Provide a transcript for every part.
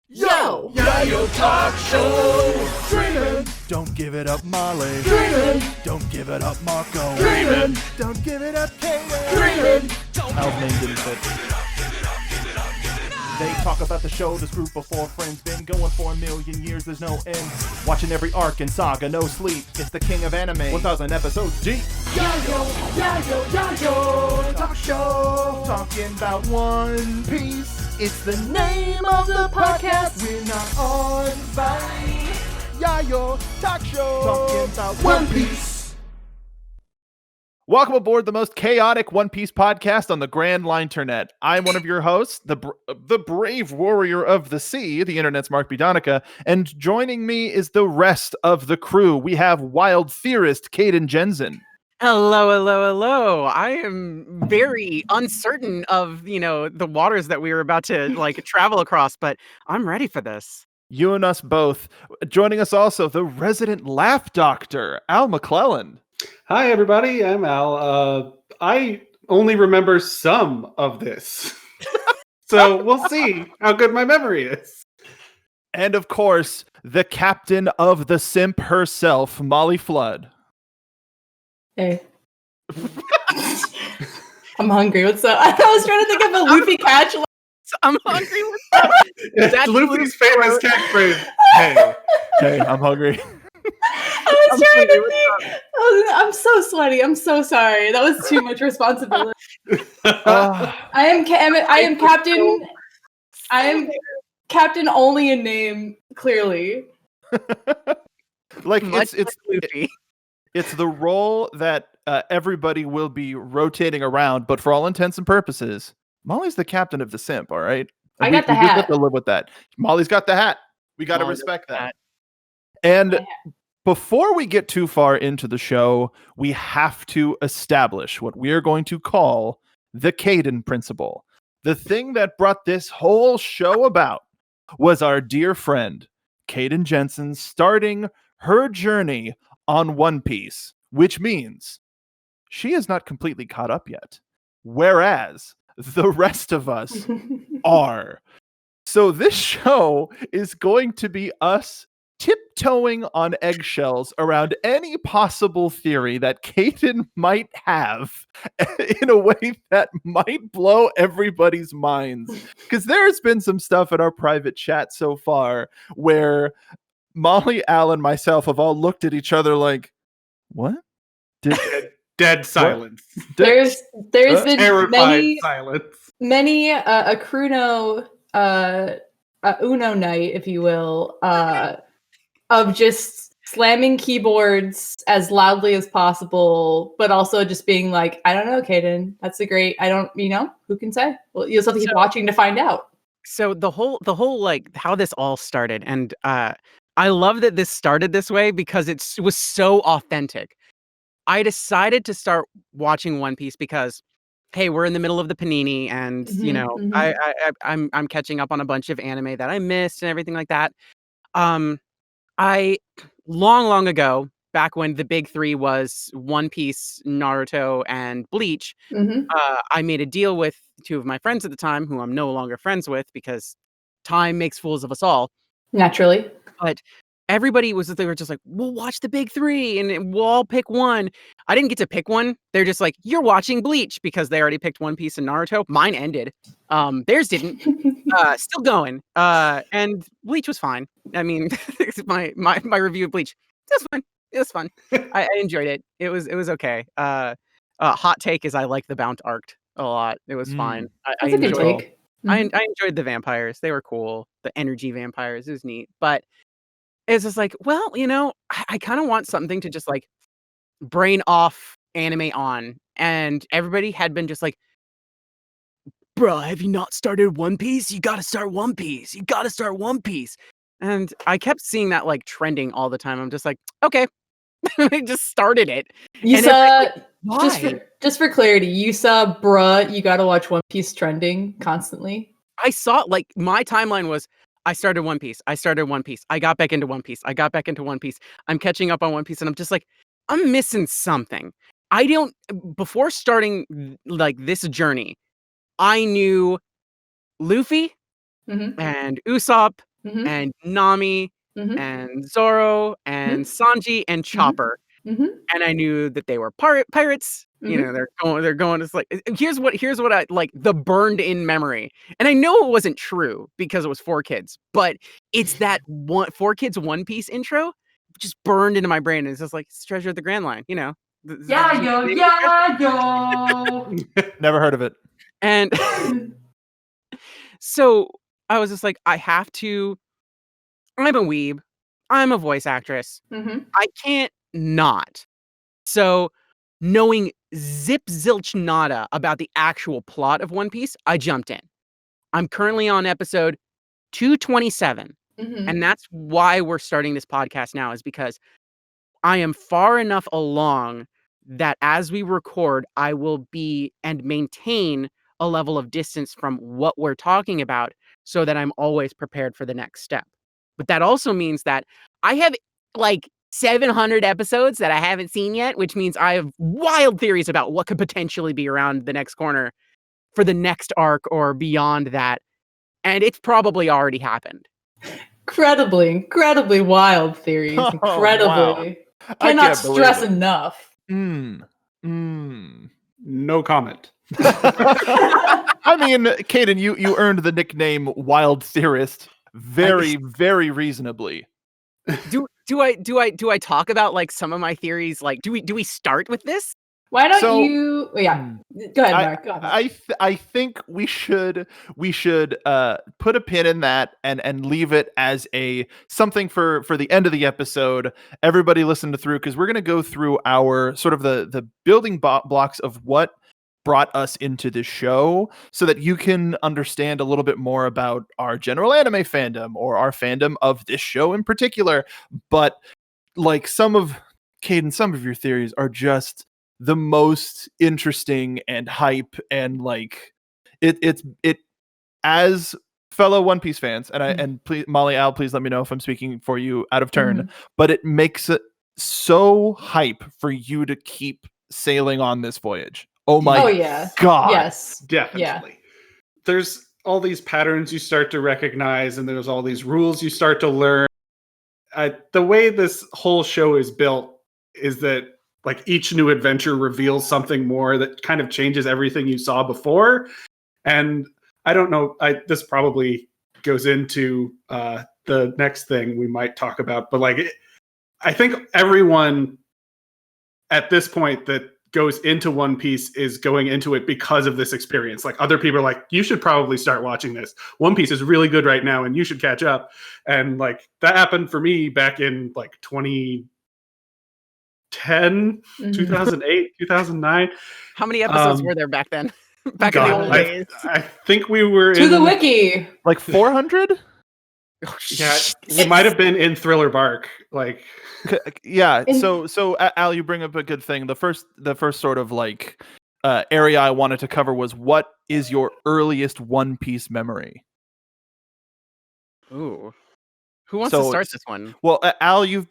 Yo! Yayo Talk Show! Dreamin'! Don't give it up, Molly. Dreamin'! Don't give it up, Marco. Dreamin'! Don't give it up, Kdin. Dreamin'! Al's name didn't fit. They talk about the show this group of four friends been going for a million years, there's no end. Watching every arc and saga, no sleep. It's the king of anime, 1,000 episodes deep. Yayo Talk Show! Talking about One Piece. It's the name of the podcast. We're not on Vine. Yayo Talk Show. Talking about One Piece. Welcome aboard the most chaotic One Piece podcast on the Grand Linternet. I'm one of your hosts, the brave warrior of the sea, the internet's Mark B. Donica, and joining me is the rest of the crew. We have wild theorist Kdin Jensen. Hello. I am very uncertain of, the waters that we were about to travel across, but I'm ready for this. You and us both. Joining us also, the resident laugh doctor, Al McClellan. Hi, everybody. I'm Al. I only remember some of this. So we'll see how good my memory is. And of course, the captain of the simp herself, Molly Flood. Hey. I'm hungry. What's up? I was trying to think of a Luffy catch. I'm hungry. What's up? That's Luffy's famous catchphrase. Hey, I'm hungry. I was trying to think. I'm so sweaty. I'm so sorry. That was too much responsibility. I am captain. I am captain only in name. Clearly, it's Luffy. It's the role that everybody will be rotating around, but for all intents and purposes, Molly's the captain of the simp, all right? I got the hat. We just have to live with that. Molly's got the hat. We got to respect that. And before we get too far into the show, we have to establish what we are going to call the Kdin principle. The thing that brought this whole show about was our dear friend, Kdin Jensen, starting her journey on One Piece, which means she is not completely caught up yet, whereas the rest of us are. So this show is going to be us tiptoeing on eggshells around any possible theory that Kdin might have in a way that might blow everybody's minds. Because there has been some stuff in our private chat so far where Molly, Al, and myself have all looked at each other like, what? Dead silence. there's been Terrified silence. many a CrUno Uno night, if you will, of just slamming keyboards as loudly as possible, but also just being like, I don't know, Kdin, that's a great, who can say? Well, you'll have to keep watching to find out. So the whole how this all started, and I love that this started this way because it was so authentic. I decided to start watching One Piece because, hey, we're in the middle of the panini, and I'm catching up on a bunch of anime that I missed and everything like that. I long ago, back when the big three was One Piece, Naruto, and Bleach, I made a deal with two of my friends at the time, who I'm no longer friends with because time makes fools of us all. Naturally. But everybody they were just like, we'll watch the big three and we'll all pick one. I didn't get to pick one. They're just like, you're watching Bleach, because they already picked One Piece and Naruto. Mine ended. Theirs didn't. Still going. And Bleach was fine. I mean, my review of Bleach, it was fun. I enjoyed it. It was okay. Hot take is I like the Bount arc a lot. It was fine. That's a good take. I enjoyed the vampires. They were cool. The energy vampires, it was neat. But it's just like, well, I kind of want something to just brain off anime on. And everybody had been just like, bruh, have you not started One Piece? You gotta start One Piece. You gotta start One Piece. And I kept seeing that trending all the time. I'm just like, okay. I just started it. You and saw, why? just for clarity, you saw, bruh, you gotta watch One Piece trending constantly. I saw my timeline was, I started One Piece. I started One Piece. I got back into One Piece. I got back into One Piece. I'm catching up on One Piece, and I'm just like, I'm missing something. Before starting this journey, I knew Luffy and Usopp Mhm. and Nami Mhm. and Zoro and Sanji and Chopper. Mhm. And I knew that they were pirates. You know, they're going. It's like here's what I like the burned in memory. And I know it wasn't true because it was 4Kids, but it's that 4Kids One Piece intro just burned into my brain. And it's just like it's Treasure of the Grand Line. You know, Yeah, yo. Never heard of it. And so I was just like, I have to. I'm a weeb. I'm a voice actress. I can't not. So, knowing zip zilch nada about the actual plot of One Piece, I jumped in. I'm currently on episode 227. And that's why we're starting this podcast now, is because I am far enough along that as we record, I will be and maintain a level of distance from what we're talking about so that I'm always prepared for the next step. But that also means that I have like 700 episodes that I haven't seen yet, which means I have wild theories about what could potentially be around the next corner for the next arc or beyond that. And it's probably already happened. Incredibly wild theories. Oh, Incredibly. wow. Cannot stress enough. No comment. I mean, Kdin, you earned the nickname Wild Theorist very reasonably. Do I talk about like some of my theories? Like, do we start with this? Why don't you? Yeah, go ahead, Mark. Go ahead. I think we should put a pin in that and leave it as a something for the end of the episode. Everybody listen through, because we're going to go through our sort of the building blocks of what brought us into this show, so that you can understand a little bit more about our general anime fandom or our fandom of this show in particular. But like some of your theories are just the most interesting and hype, and like it as fellow One Piece fans, and and please, Molly, Al, please let me know if I'm speaking for you out of turn, but it makes it so hype for you to keep sailing on this voyage. Oh my god. Yes. Definitely. Yeah. There's all these patterns you start to recognize, and there's all these rules you start to learn. The way this whole show is built is that like each new adventure reveals something more that kind of changes everything you saw before. And I don't know, this probably goes into the next thing we might talk about, but like I think everyone at this point that goes into One Piece is going into it because of this experience. Like other people are like, you should probably start watching this. One Piece is really good right now and you should catch up. And like that happened for me back in like 2010, 2008, 2009. How many episodes were there back then? Back in the old days. I think we were to the wiki. Like 400? Yeah, we might have been in Thriller Bark. Like yeah, so Al, you bring up a good thing. The first sort of like area I wanted to cover was, what is your earliest One Piece memory? Ooh. Who wants to start this one? Well, Al, you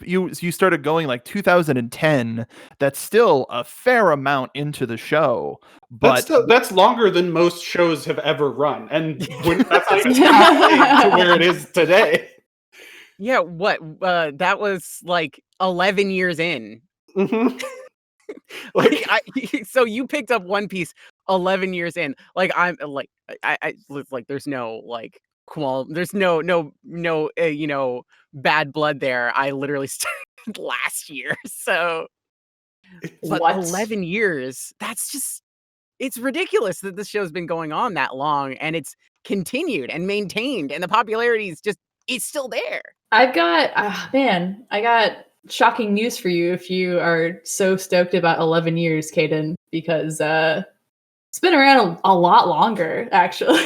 started going like 2010. That's still a fair amount into the show, but that's longer than most shows have ever run, and that's not even to where it is today. Yeah, what? That was like 11 years in. Like, so you picked up One Piece 11 years in. Like I'm like I like there's no like there's no bad blood there. I literally started last year. So but 11 years, that's just, it's ridiculous that this show's been going on that long and it's continued and maintained and the popularity is just, it's still there. I got shocking news for you if you are so stoked about 11 years, Kdin, because it's been around a lot longer, actually.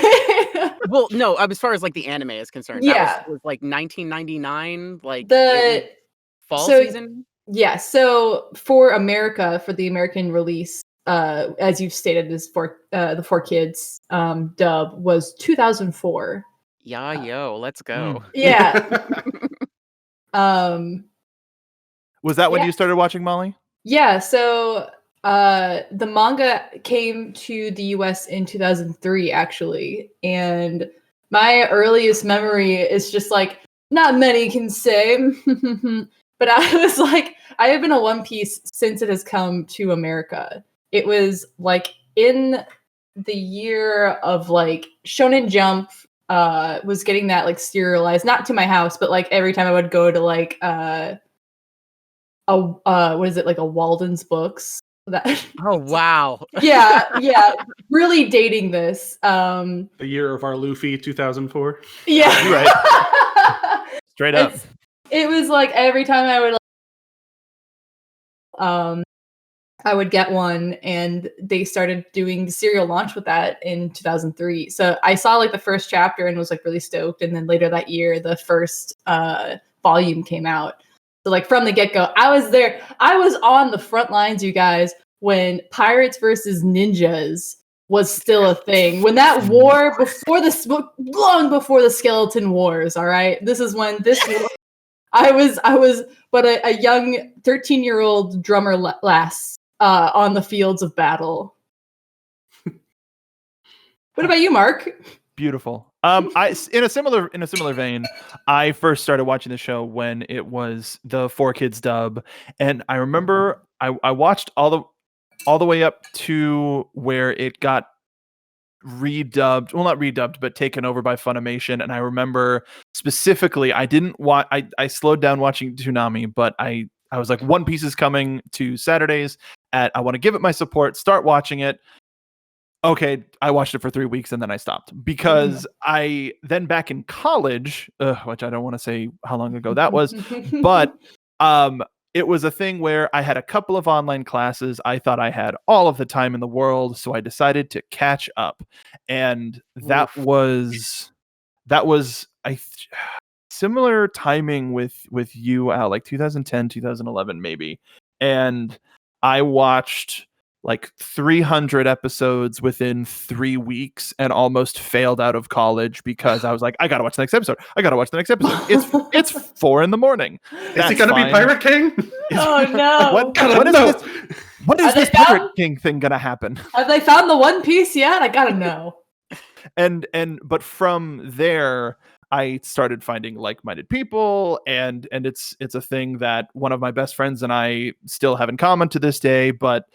Well, no, as far as like the anime is concerned, that was like 1999, like the fall season. Yeah, so for America, for the American release, as you've stated, is for the 4Kids dub was 2004. Yeah, let's go. Yeah. Was that when you started watching, Molly? Yeah, so the manga came to the US in 2003, actually, and my earliest memory is just like, not many can say. But I was like, I have been a One Piece since it has come to America. It was like in the year of like Shonen Jump was getting that like serialized, not to my house, but like every time I would go to like what is it, like a Walden's Books? That Oh wow. yeah, really dating this. The year of our Luffy, 2004. Yeah, You're right. Straight up. It was like every time I would get one, and they started doing the serial launch with that in 2003. So I saw like the first chapter and was like really stoked, and then later that year the first volume came out. So like from the get-go, I was there. I was on the front lines, you guys, when Pirates versus Ninjas was still a thing. When that war long before the Skeleton Wars, all right? This is when this I was but a young 13-year-old drummer lass on the fields of battle. What about you, Mark? Beautiful. I in a similar vein, I first started watching the show when it was the 4Kids dub, and I remember I watched all the way up to where it got redubbed, well, not redubbed, but taken over by Funimation. And I remember specifically, I didn't watch, I slowed down watching Toonami, but I was like, One Piece is coming to Saturdays I want to give it my support, start watching it. Okay, I watched it for 3 weeks and then I stopped because I then back in college, which I don't want to say how long ago that was, but it was a thing where I had a couple of online classes. I thought I had all of the time in the world, so I decided to catch up, and that was similar timing with you, Al, like 2010, 2011 maybe, and I watched like 300 episodes within 3 weeks and almost failed out of college because I was like, I gotta watch the next episode. It's 4 a.m. Is he gonna be Pirate King? Oh no! What is this Pirate King thing gonna happen? Have they found the One Piece yet? I gotta know. But from there, I started finding like-minded people, and it's a thing that one of my best friends and I still have in common to this day. But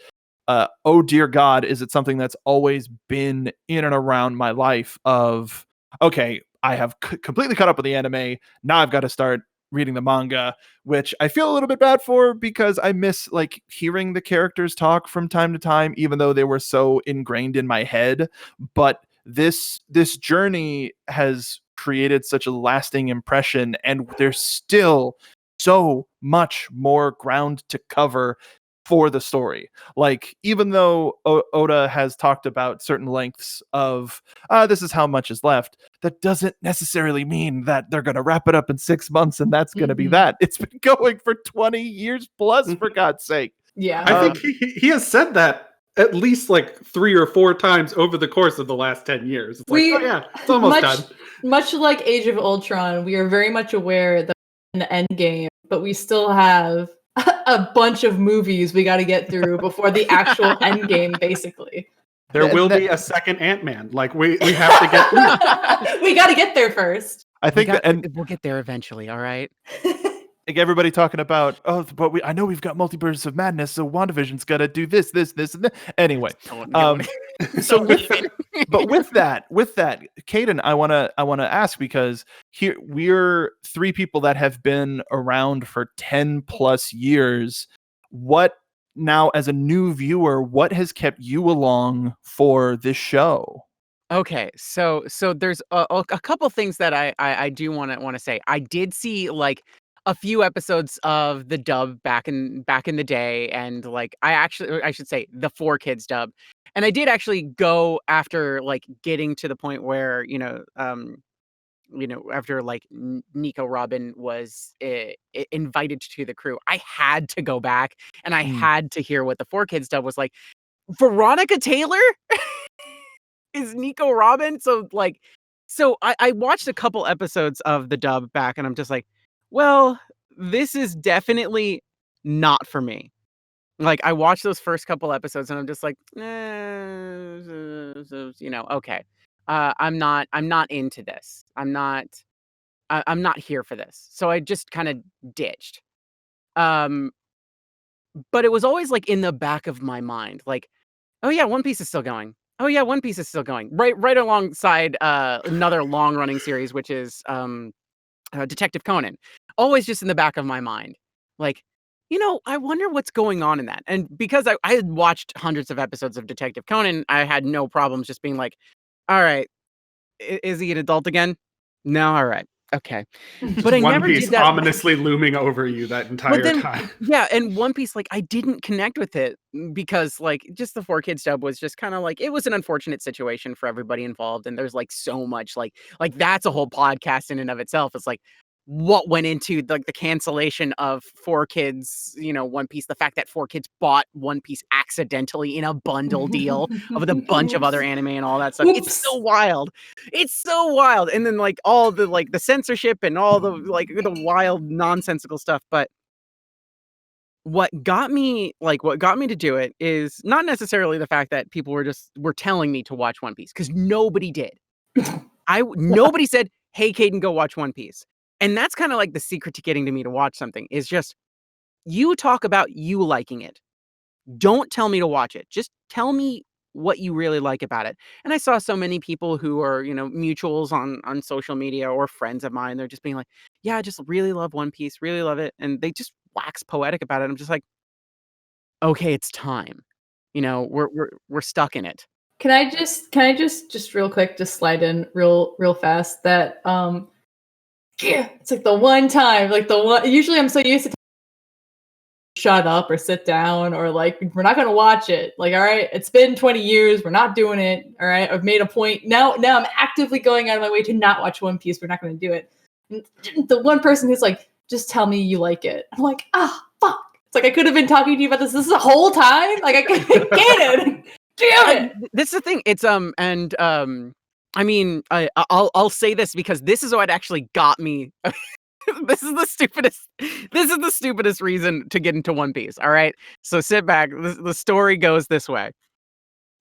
oh dear God, is it something that's always been in and around my life of, okay, I have completely caught up with the anime. Now I've got to start reading the manga, which I feel a little bit bad for because I miss like hearing the characters talk from time to time, even though they were so ingrained in my head. But this journey has created such a lasting impression, and there's still so much more ground to cover for the story. Like, even though Oda has talked about certain lengths of this is how much is left, that doesn't necessarily mean that they're going to wrap it up in 6 months and that's going to be that. It's been going for 20 years plus, for God's sake. Yeah. I think he has said that at least like 3 or 4 times over the course of the last 10 years. It's like, oh yeah, it's almost done. Much like Age of Ultron, we are very much aware that in the end game, but we still have a bunch of movies we got to get through before the actual end game, basically. There will be a second Ant-Man. Like we have to get we got to get there first. I think we'll get there eventually, all right? Like everybody talking about, but I know we've got Multiverse of Madness, so WandaVision's got to do this, and that. Anyway, so with that, Kdin, I wanna ask, because here we're 3 people that have been around for 10 plus years. What now, as a new viewer, what has kept you along for this show? Okay, so there's a couple things that I do want to say. I did see like a few episodes of the dub back in the day, and like I should say the 4Kids dub, and I did actually go after like getting to the point where after like Nico Robin was invited to the crew, I had to go back and I had to hear what the 4Kids dub was like. Veronica Taylor is Nico Robin, so I watched a couple episodes of the dub back, and I'm just like, well, this is definitely not for me. Like, I watched those first couple episodes and I'm just like, okay. I'm not into this. I'm not here for this. So I just kind of ditched. Um, but it was always like in the back of my mind, like, oh yeah, One Piece is still going. Oh yeah, One Piece is still going. Right alongside another long running series, which is Detective Conan. Always just in the back of my mind. Like, I wonder what's going on in that. And because I had watched hundreds of episodes of Detective Conan, I had no problems just being like, all right, is he an adult again? No, all right. Okay. But I One never Piece did that. ominously looming over you that But entire then, time. yeah, and One Piece, like, I didn't connect with it because, like, just the 4 Kids dub was just kind of like, it was an unfortunate situation for everybody involved. And there's like so much, like that's a whole podcast in and of itself. It's like what went into like the cancellation of 4 Kids, One Piece, the fact that 4 Kids bought One Piece accidentally in a bundle deal with a bunch of other anime and all that stuff. It's Oops. so wild. It's so wild. And then like all the like the censorship and all the like the wild nonsensical stuff. But what got me to do it is not necessarily the fact that people were telling me to watch One Piece, because nobody did. Nobody said, "Hey, Kdin, go watch One Piece." And that's kind of like the secret to getting to me to watch something, is just you talk about you liking it. Don't tell me to watch it. Just tell me what you really like about it. And I saw so many people who are, mutuals on social media or friends of mine. They're just being like, "Yeah, I just really love One Piece, really love it." And they just wax poetic about it. I'm just like, okay, it's time. We're stuck in it. Can I just real quick just slide in real fast that yeah, it's like the one time, like the one, usually I'm so used to shut up or sit down or like we're not going to watch it. Like, all right, it's been 20 years, we're not doing it. All right, I've made a point. Now I'm actively going out of my way to not watch One Piece. We're not going to do it. And the one person who's like, just tell me you like it. I'm like, fuck. It's like I could have been talking to you about this the whole time. Like I couldn't get it. Damn it. This is the thing. It's I mean, I'll say this because this is what actually got me. This is the stupidest reason to get into One Piece. All right, so sit back. The story goes this way.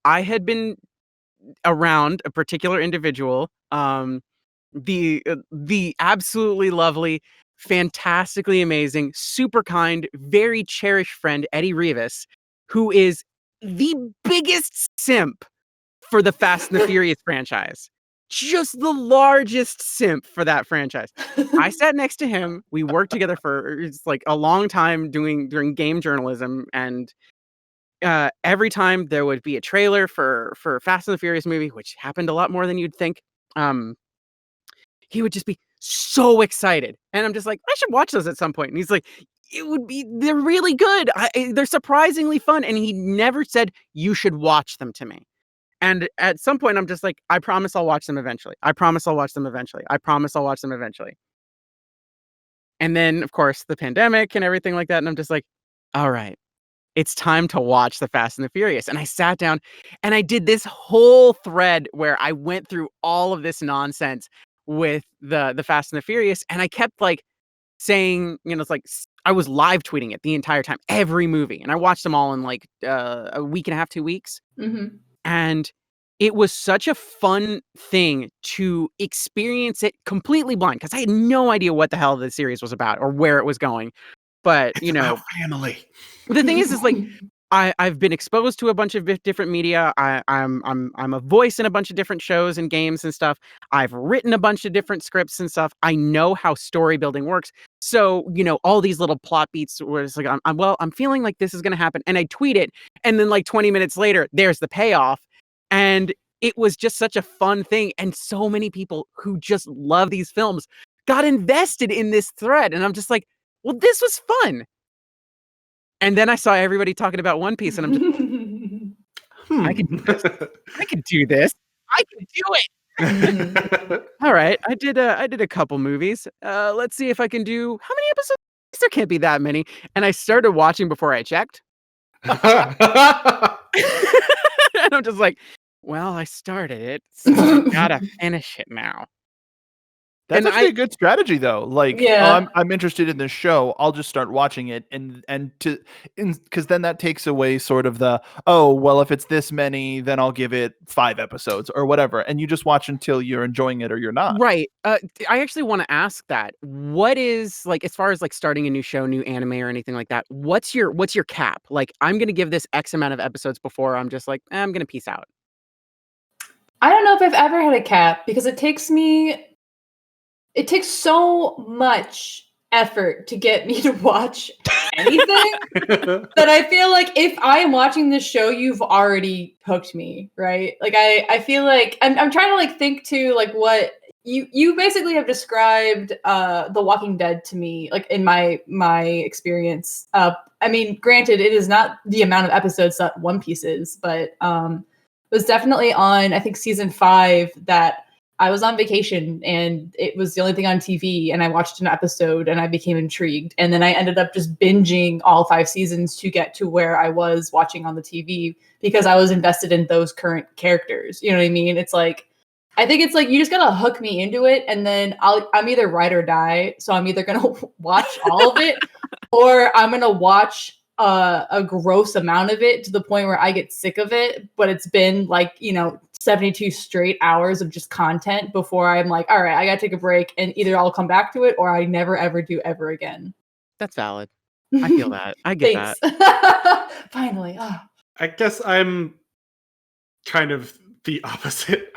I had been around a particular individual, the absolutely lovely, fantastically amazing, super kind, very cherished friend Eddie Rivas, who is the biggest simp for the Fast and the Furious franchise. Just the largest simp for that franchise. I sat next to him. We worked together for like a long time during game journalism, and every time there would be a trailer for Fast and the Furious movie, which happened a lot more than you'd think, he would just be so excited, and I'm just like, I should watch those at some point. And he's like, they're really good. They're surprisingly fun, and he never said you should watch them to me. And at some point, I'm just like, I promise I'll watch them eventually. I promise I'll watch them eventually. I promise I'll watch them eventually. And then, of course, the pandemic and everything like that. And I'm just like, all right, it's time to watch The Fast and the Furious. And I sat down and I did this whole thread where I went through all of this nonsense with the Fast and the Furious. And I kept like saying, it's like I was live tweeting it the entire time, every movie. And I watched them all in like a week and a half, 2 weeks. Mm-hmm. And it was such a fun thing to experience it completely blind, because I had no idea what the hell the series was about or where it was going. But, It's about family. The thing is like, I've been exposed to a bunch of different media. I'm a voice in a bunch of different shows and games and stuff. I've written a bunch of different scripts and stuff. I know how story building works. So, all these little plot beats where it's like, I'm feeling like this is going to happen. And I tweet it. And then like 20 minutes later, there's the payoff. And it was just such a fun thing. And so many people who just love these films got invested in this thread. And I'm just like, well, this was fun. And then I saw everybody talking about One Piece, and I'm just, I can do this. I can do this. I can do it. All right, I did a couple movies. Let's see if I can do, how many episodes? There can't be that many. And I started watching before I checked. And I'm just like, well, I started it, so I gotta finish it now. That's actually a good strategy, though. Like, Yeah. I'm interested in this show. I'll just start watching it, because then that takes away sort of the, oh, well, if it's this many, then I'll give it 5 episodes or whatever, and you just watch until you're enjoying it or you're not. Right. I actually want to ask that. What is like as far as like starting a new show, new anime or anything like that? What's your cap? Like, I'm gonna give this X amount of episodes before I'm just like, I'm gonna peace out. I don't know if I've ever had a cap because it takes so much effort to get me to watch anything that I feel like if I am watching this show, you've already hooked me, right? Like I feel like I'm trying to like think to like what you basically have described The Walking Dead to me, like in my experience. I mean, granted, it is not the amount of episodes that One Piece is, but it was definitely on, I think, season 5 that I was on vacation and it was the only thing on TV, and I watched an episode and I became intrigued. And then I ended up just binging all 5 seasons to get to where I was watching on the TV because I was invested in those current characters. You know what I mean? It's like, I think it's like you just gotta hook me into it, and then I'm either ride or die. So I'm either gonna watch all of it or I'm gonna watch a gross amount of it to the point where I get sick of it, but it's been like, 72 straight hours of just content before I'm like, all right, I gotta take a break, and either I'll come back to it or I never ever do ever again. That's valid. I feel that. I get Thanks. that. Finally. Oh. I guess I'm kind of the opposite.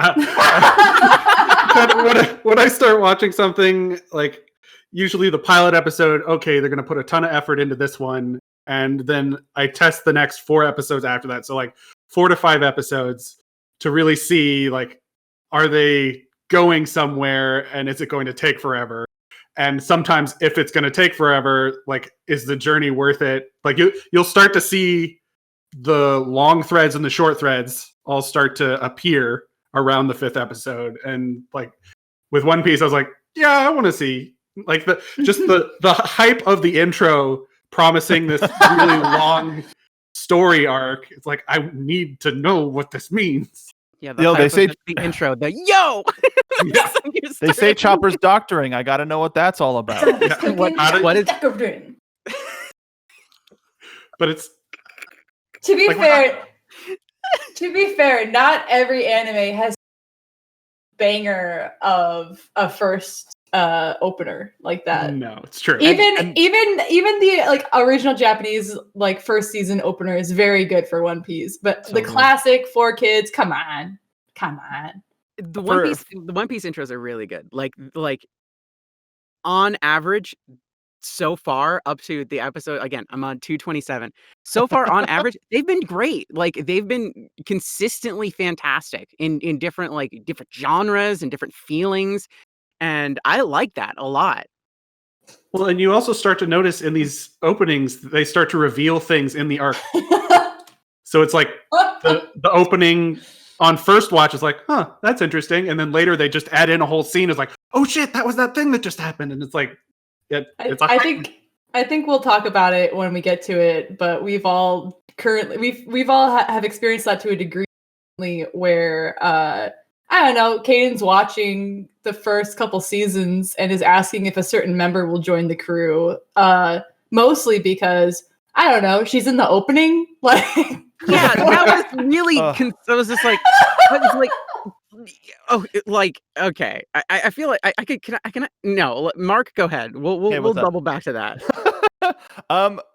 When I start watching something, like usually the pilot episode, okay, they're going to put a ton of effort into this one, and then I test the next 4 episodes after that. So like 4 to 5 episodes to really see, like, are they going somewhere and is it going to take forever? And sometimes if it's going to take forever, like, is the journey worth it? Like you'll start to see the long threads and the short threads all start to appear around the 5th episode. And like with One Piece, I was like, yeah, I want to see like the hype of the intro promising this really long story arc. It's like, I need to know what this means. Yeah, they say the intro, the yo. Yeah. They say Chopper's doctoring. I got to know what that's all about. Yeah. What is doctoring? But it's to be fair, not every anime has banger of a first opener like that. No, it's true. Even the like original Japanese like first season opener is very good for One Piece, but the classic for kids, come on. The One Piece intros are really good. Like on average, so far up to the episode, again, I'm on 227. So far on average, they've been great. Like they've been consistently fantastic in different genres and different feelings. And I like that a lot. Well, and you also start to notice in these openings, they start to reveal things in the arc. So it's like the opening on first watch is like, huh, that's interesting. And then later they just add in a whole scene. It's like, oh shit, that was that thing that just happened. And it's like, I think we'll talk about it when we get to it, but we've all have experienced that to a degree where I don't know, Kdin's watching the first couple seasons and is asking if a certain member will join the crew. Mostly because I don't know, she's in the opening. Like, yeah, that was really. I was just like, okay. I feel like I can. No, Mark, go ahead. We'll double back to that.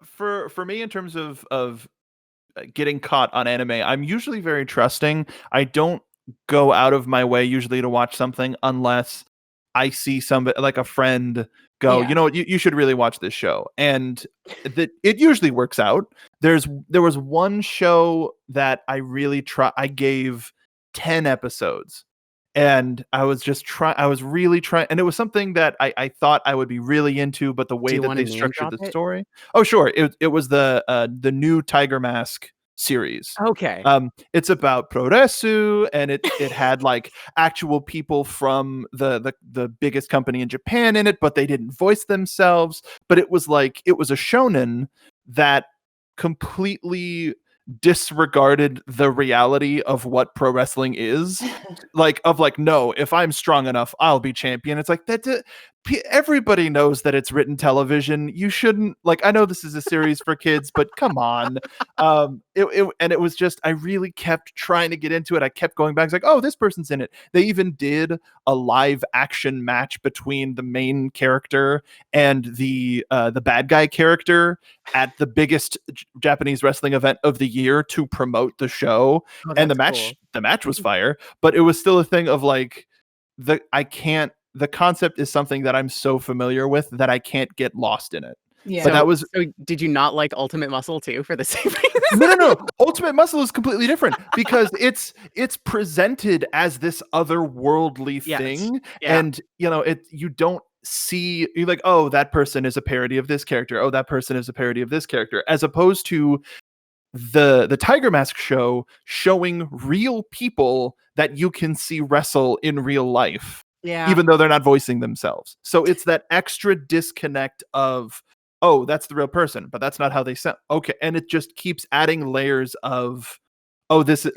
For me, in terms of getting caught on anime, I'm usually very trusting. I don't go out of my way usually to watch something unless I see somebody like a friend go, you know what, you should really watch this show, and it usually works out. There was one show that I gave 10 episodes, and I was really trying, and it was something that I thought I would be really into, but the way that they structured the story. Oh, sure. It was the new Tiger Mask series. Okay. It's about prowess, and it had like actual people from the biggest company in Japan in it, but they didn't voice themselves. But it was a shonen that completely disregarded the reality of what pro wrestling is. No, if I'm strong enough, I'll be champion. It's like that. Everybody knows that it's written television. You shouldn't, I know this is a series for kids, but come on. It was just, I really kept trying to get into it. I kept going back. It's like, oh, this person's in it. They even did a live action match between the main character and the bad guy character at the biggest Japanese wrestling event of the year to promote the show. And the match was fire, but it was still a thing of the concept is something that I'm so familiar with that I can't get lost in it. Yeah. But so did you not like Ultimate Muscle too for the same reason? No. Ultimate Muscle is completely different because it's presented as this otherworldly thing. Yeah. And you don't see, you're like, oh, that person is a parody of this character. Oh, that person is a parody of this character, as opposed to the Tiger Mask show showing real people that you can see wrestle in real life. Yeah. Even though they're not voicing themselves. So it's that extra disconnect of, oh, that's the real person, but that's not how they sound. Okay. And it just keeps adding layers of, oh, this is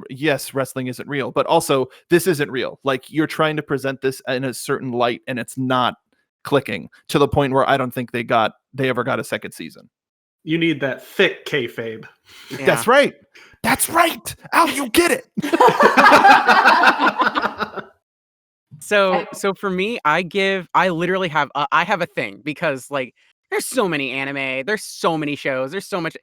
yes, wrestling isn't real, but also this isn't real. You're trying to present this in a certain light and it's not clicking to the point where I don't think they ever got a second season. You need that thick kayfabe. Yeah. That's right. Al, you get it. So for me, I literally have I have a thing because there's so many anime, there's so many shows, there's so much.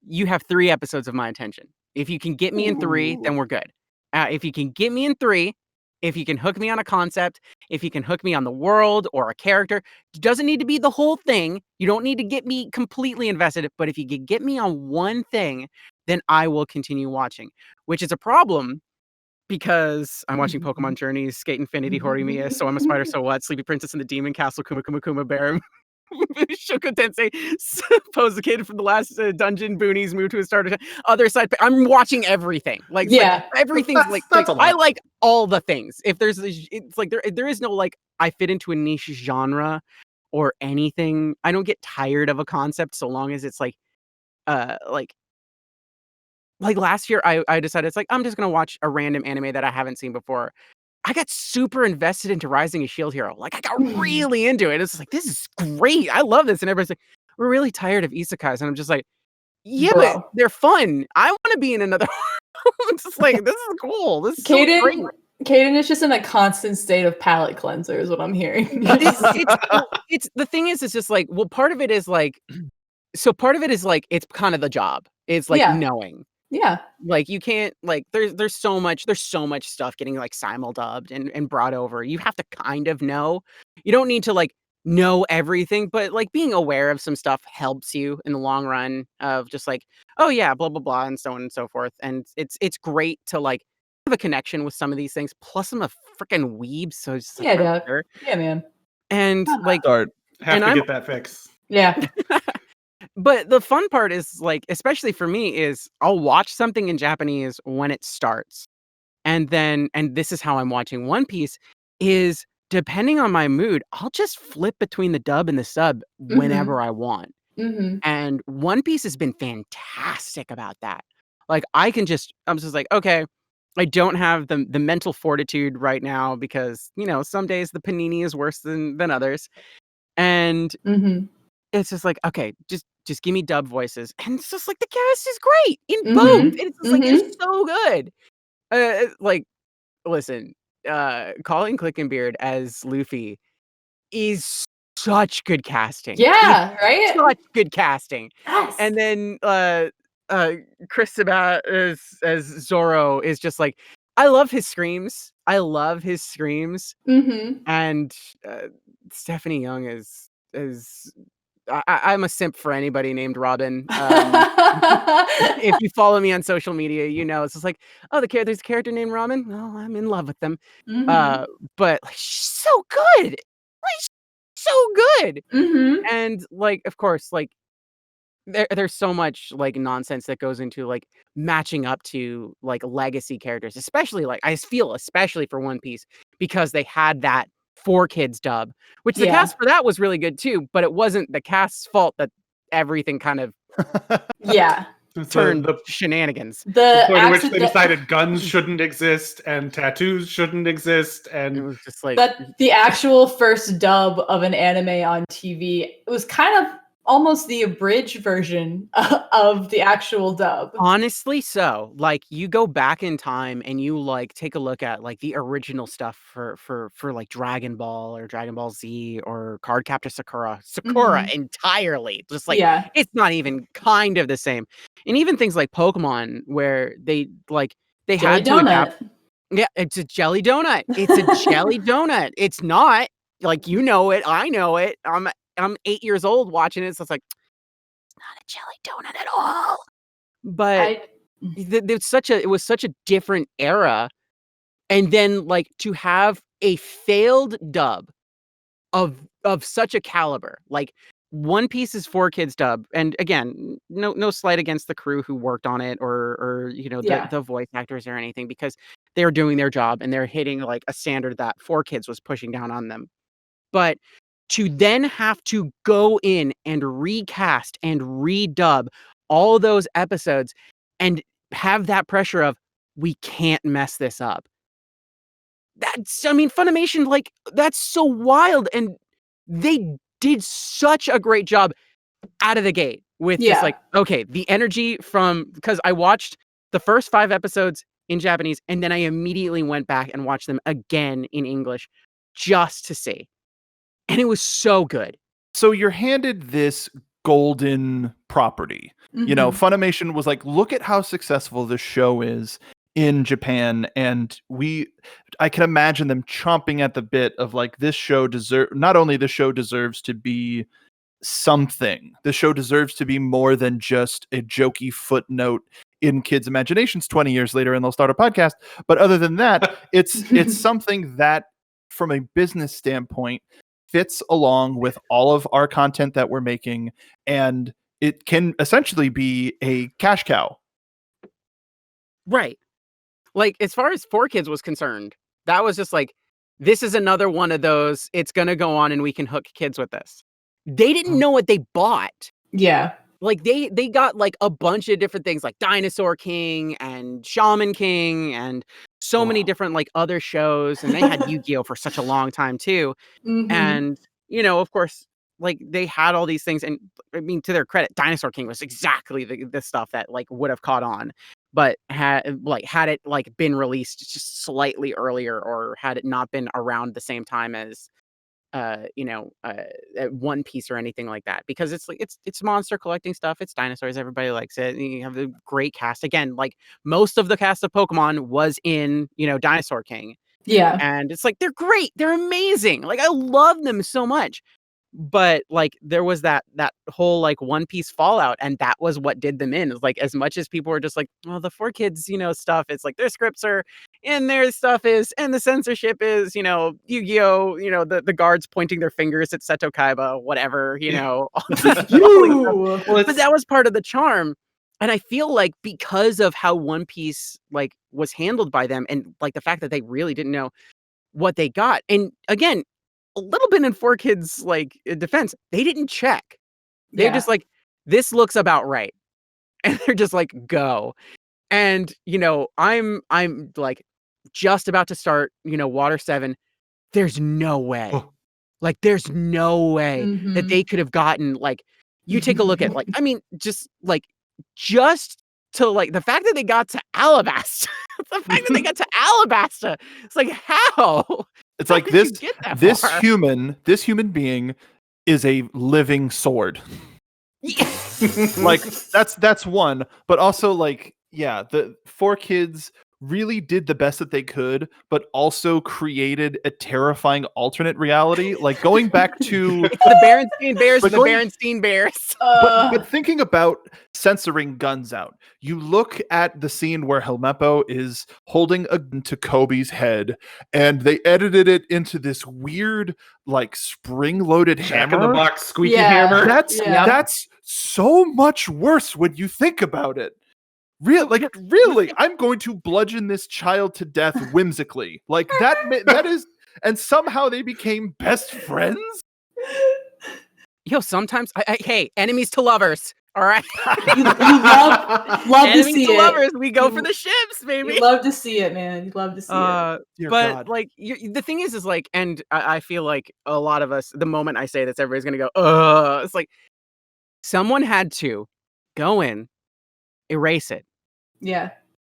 You have 3 episodes of my attention. If you can get me in 3, then we're good. If you can get me in 3, if you can hook me on a concept, if you can hook me on the world or a character, it doesn't need to be the whole thing. You don't need to get me completely invested, but if you can get me on one thing, then I will continue watching, which is a problem. Because I'm watching Pokemon Journeys, Skate Infinity, Horimiya, So I'm a Spider, So What, Sleepy Princess and the Demon Castle, Kuma Kuma Kuma Bear, Shoko Tensei, Pose the Kid from the last dungeon, Boonies, Move to a Starter, Other Side. I'm watching everything. Everything's that's I like all the things. If there's, it's there is no I fit into a niche genre or anything. I don't get tired of a concept so long as it's last year, I decided I'm just gonna watch a random anime that I haven't seen before. I got super invested into Rising a Shield Hero. I got really into it. It's this is great. I love this. And everybody's we're really tired of isekais. And I'm just yeah, bro, but they're fun. I want to be in another. It's just this is cool. This is so great. Kdin is just in a constant state of palate cleanser, is what I'm hearing. It's the thing is, it's just well, part of it is so part of it is it's kind of the job. It's knowing. Yeah. You can't there's so much stuff getting simul-dubbed and brought over. You have to kind of know. You don't need to know everything, but being aware of some stuff helps you in the long run of just oh yeah, blah blah blah and so on and so forth. And it's great to have a connection with some of these things. Plus I'm a freaking weeb, so it's just yeah, man. And get that fix. Yeah. But the fun part is especially for me, is I'll watch something in Japanese when it starts. And this is how I'm watching One Piece, is depending on my mood, I'll just flip between the dub and the sub whenever I want. Mm-hmm. And One Piece has been fantastic about that. I'm just okay, I don't have the mental fortitude right now because, some days the panini is worse than others. And it's just okay, just give me dub voices. And it's just the cast is great in both. And it's just it's so good. Listen, Colin Clickenbeard as Luffy is such good casting. Yeah, right? Such good casting. Yes. And then Chris Sabat as Zoro is just I love his screams. And Stephanie Young is I'm a simp for anybody named Robin. If you follow me on social media, it's just oh, there's a character named Robin. Well, I'm in love with them. But she's so good. She's so good. And of course, there's so much nonsense that goes into matching up to legacy characters, especially I feel especially for One Piece because they had that 4Kids dub, which the cast for that was really good too, but it wasn't the cast's fault that everything kind of yeah turned the shenanigans. The point at which they accident- decided guns shouldn't exist and tattoos shouldn't exist, It and was just like that the actual first dub of an anime on TV was kind of almost the abridged version of the actual dub. honestly so. Like you go back in time and you like take a look at like the original stuff for like Dragon Ball or Dragon Ball Z or Cardcaptor Sakura entirely. Just like Yeah. it's not even kind of the same. And even things like Pokemon where they Jelly had to donut. adapt. Yeah, it's a jelly donut. It's a jelly donut. It's not like you know it. I know it. I'm 8 years old watching it, so it's like it's not a jelly donut at all. But it was such a different era, and then like to have a failed dub of such a caliber, like One Piece's 4Kids dub, and again, no slight against the crew who worked on it or you know Yeah. the voice actors or anything, because they're doing their job and they're hitting like a standard that 4Kids was pushing down on them. But to then have to go in and recast and redub all those episodes and have that pressure of we can't mess this up. That's I mean, Funimation, like, that's so wild, and they did such a great job out of the gate with this, Yeah. like, okay, the energy from because I watched the first 5 episodes in Japanese, and then I immediately went back and watched them again in English just to see. And it was so good. So you're handed this golden property. You know, Mhm. Funimation was like, look at how successful this show is in Japan. And I can imagine them chomping at the bit of like, not only this show deserves to be something, the show deserves to be more than just a jokey footnote in kids' imaginations 20 years later, and they'll start a podcast. But other than that, it's something that from a business standpoint fits along with all of our content that we're making, and it can essentially be a cash cow. Right. Like, as far as 4Kids was concerned, that was just like, this is another one of those, it's gonna go on and we can hook kids with this. They didn't know what they bought. Yeah. Like, they got, like, a bunch of different things, like Dinosaur King and Shaman King and so many different, like, other shows, and they had Yu-Gi-Oh! For such a long time, too. Mhm. And, you know, of course, like, they had all these things, and, I mean, to their credit, Dinosaur King was exactly the stuff that, like, would have caught on, but had it, like, been released just slightly earlier, or had it not been around the same time as, One Piece or anything like that, because it's like it's monster collecting stuff. It's dinosaurs. Everybody likes it. And you have a great cast. Again, like most of the cast of Pokemon was in Dinosaur King, Yeah. and it's like they're great. They're amazing. Like I love them so much. But like there was that whole like One Piece fallout, and that was what did them in. It's like as much as people were just like, well, the 4Kids, stuff. It's like their scripts are and their stuff is, and the censorship is, Yu-Gi-Oh, the guards pointing their fingers at Seto Kaiba, whatever, all this stuff. You. But that was part of the charm. And I feel like because of how One Piece like was handled by them, and like the fact that they really didn't know what they got. And again, a little bit in 4Kids like defense, they didn't check. They're Yeah. just like, this looks about right. And they're just like, go. And I'm like just about to start, Water 7. There's no way. Oh. Like there's no way that Mhm. they could have gotten like you take a look at like I mean just to like the fact that they got to Alabasta. The fact that they got to Alabasta. It's like how? It's How like did you this get that this far? human being is a living sword. Like that's one, but also like yeah, the 4Kids really did the best that they could, but also created a terrifying alternate reality. Like going back to It's the Berenstein Bears, But the going- Berenstein Bears. but thinking about censoring guns out, you look at the scene where Helmeppo is holding a gun to Kobe's head, and they edited it into this weird, like spring-loaded Jack in hammer. the box squeaky Yeah. hammer. That's so much worse when you think about it. Really, I'm going to bludgeon this child to death whimsically. Like that is, and somehow they became best friends. Yo, sometimes hey, enemies to lovers. All right. You love to Enemies see to it. lovers. We go You- for the ships, baby. You love to see it, man. You love to see it. Dear But God. like the thing is like, and I feel like a lot of us, the moment I say this, everybody's gonna go, it's like someone had to go in, erase it, Yeah.